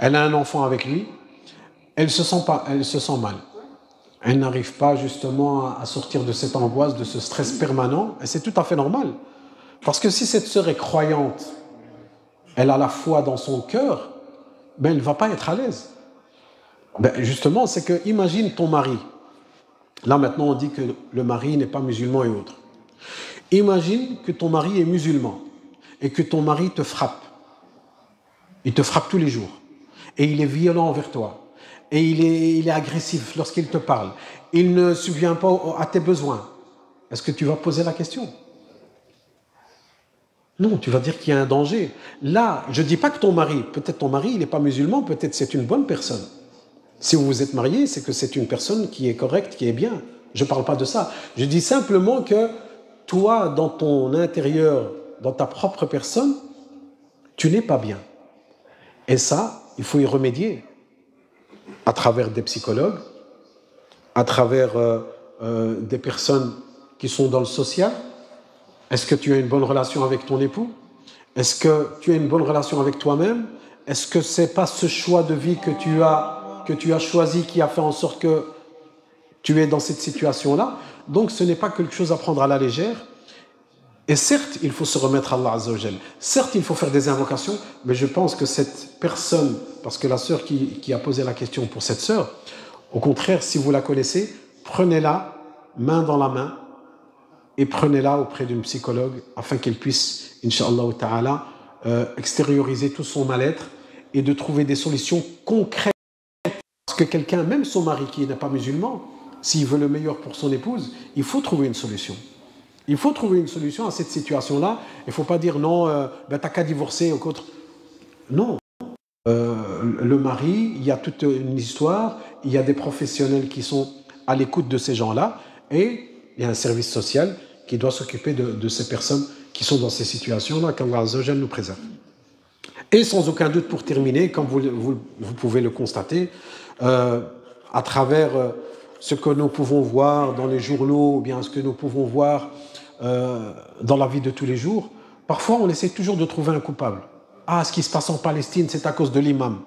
elle a un enfant avec lui, elle se sent mal. Elle n'arrive pas justement à sortir de cette angoisse, de ce stress permanent, et c'est tout à fait normal. Parce que si cette sœur est croyante, elle a la foi dans son cœur, ben elle ne va pas être à l'aise. Ben justement, c'est que, imagine ton mari. Là maintenant on dit que le mari n'est pas musulman et autres. Imagine que ton mari est musulman, et que ton mari te frappe. Il te frappe tous les jours. Et il est violent envers toi. Et il est agressif lorsqu'il te parle. Il ne subvient pas à tes besoins. Est-ce que tu vas poser la question? Non, tu vas dire qu'il y a un danger. Là, je ne dis pas que peut-être ton mari, il n'est pas musulman, peut-être c'est une bonne personne. Si vous vous êtes mariés, c'est que c'est une personne qui est correcte, qui est bien. Je ne parle pas de ça. Je dis simplement que toi, dans ton intérieur, dans ta propre personne, tu n'es pas bien. Et ça, il faut y remédier à travers des psychologues, à travers des personnes qui sont dans le social. Est-ce que tu as une bonne relation avec ton époux? Est-ce que tu as une bonne relation avec toi-même? Est-ce que ce n'est pas ce choix de vie que tu as choisi qui a fait en sorte que tu es dans cette situation-là? Donc ce n'est pas quelque chose à prendre à la légère. Et certes, il faut se remettre à Allah Azza wa Jal. Certes, il faut faire des invocations, mais je pense que cette personne, parce que la sœur qui a posé la question pour cette sœur, au contraire, si vous la connaissez, prenez-la main dans la main et prenez-la auprès d'une psychologue afin qu'elle puisse, Inch'Allah ta'ala, extérioriser tout son mal-être et de trouver des solutions concrètes. Parce que quelqu'un, même son mari qui n'est pas musulman, s'il veut le meilleur pour son épouse, il faut trouver une solution. Il faut trouver une solution à cette situation-là. Il ne faut pas dire non, t'as qu'à divorcer ou qu'autre. Non. le mari, il y a toute une histoire, il y a des professionnels qui sont à l'écoute de ces gens-là, et il y a un service social qui doit s'occuper de ces personnes qui sont dans ces situations-là, qu'Allah Azza wa Jalla nous préserve. Et sans aucun doute, pour terminer, comme vous pouvez le constater, à travers ce que nous pouvons voir dans les journaux, ou bien ce que nous pouvons voir dans la vie de tous les jours, parfois on essaie toujours de trouver un coupable. Ah, ce qui se passe en Palestine, c'est à cause de l'imam.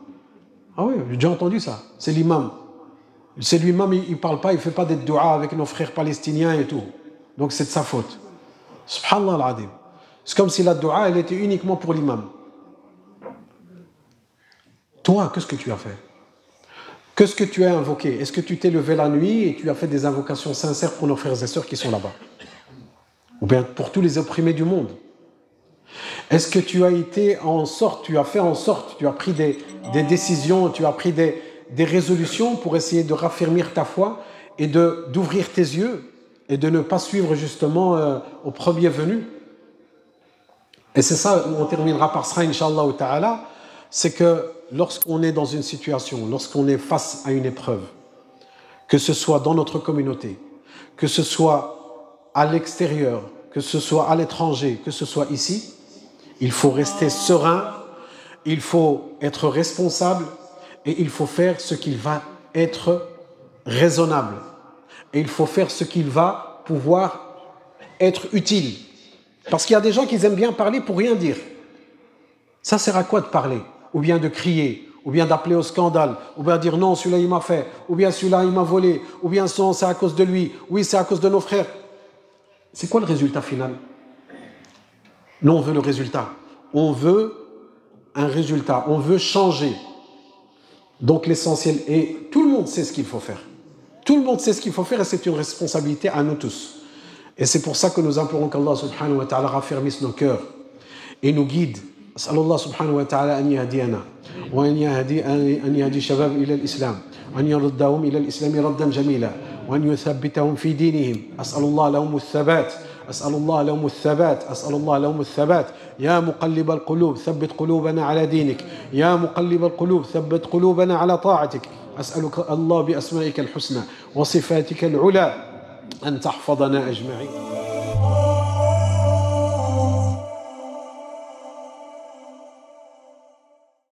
Ah oui, j'ai déjà entendu ça, c'est l'imam. C'est lui-même, il ne parle pas, il ne fait pas des doigts avec nos frères palestiniens et tout. Donc c'est de sa faute. Subhanallah al-Adim. C'est comme si la doua, elle était uniquement pour l'imam. Toi, qu'est-ce que tu as fait? Qu'est-ce que tu as invoqué? Est-ce que tu t'es levé la nuit et tu as fait des invocations sincères pour nos frères et sœurs qui sont là-bas? Ou bien pour tous les opprimés du monde? Est-ce que tu as été en sorte, tu as fait en sorte, tu as pris des décisions, tu as pris des résolutions pour essayer de raffermir ta foi et d'ouvrir tes yeux et de ne pas suivre justement au premier venu? Et c'est ça, on terminera par ça, Inch'Allah ta'ala, c'est que lorsqu'on est dans une situation, lorsqu'on est face à une épreuve, que ce soit dans notre communauté, que ce soit à l'extérieur, que ce soit à l'étranger, que ce soit ici, il faut rester serein, il faut être responsable et il faut faire ce qui va être raisonnable. Et il faut faire ce qui va pouvoir être utile. Parce qu'il y a des gens qui aiment bien parler pour rien dire. Ça sert à quoi de parler? Ou bien de crier, ou bien d'appeler au scandale, ou bien de dire non, celui-là il m'a fait, ou bien celui-là il m'a volé, ou bien non, c'est à cause de lui, oui, c'est à cause de nos frères. C'est quoi le résultat final? Nous, on veut le résultat. On veut un résultat, on veut changer. Donc l'essentiel est, tout le monde sait ce qu'il faut faire. Tout le monde sait ce qu'il faut faire et c'est une responsabilité à nous tous. Et c'est pour ça que nous implorons qu'Allah subhanahu wa ta'ala raffermisse nos cœurs et nous guide. أسأل الله سبحانه وتعالى أن يهدينا وأن يهدي شباب إلى الإسلام وأن يردهم إلى الإسلام ردا جميلا وأن يثبتهم في دينهم. أسأل الله لهم الثبات أسأل الله لهم الثبات أسأل الله لهم الثبات. يا مقلب القلوب ثبت قلوبنا على دينك يا مقلب القلوب ثبت قلوبنا على طاعتك. أسألك الله بأسمائك الحسنى وصفاتك العلى أن تحفظنا أجمعين.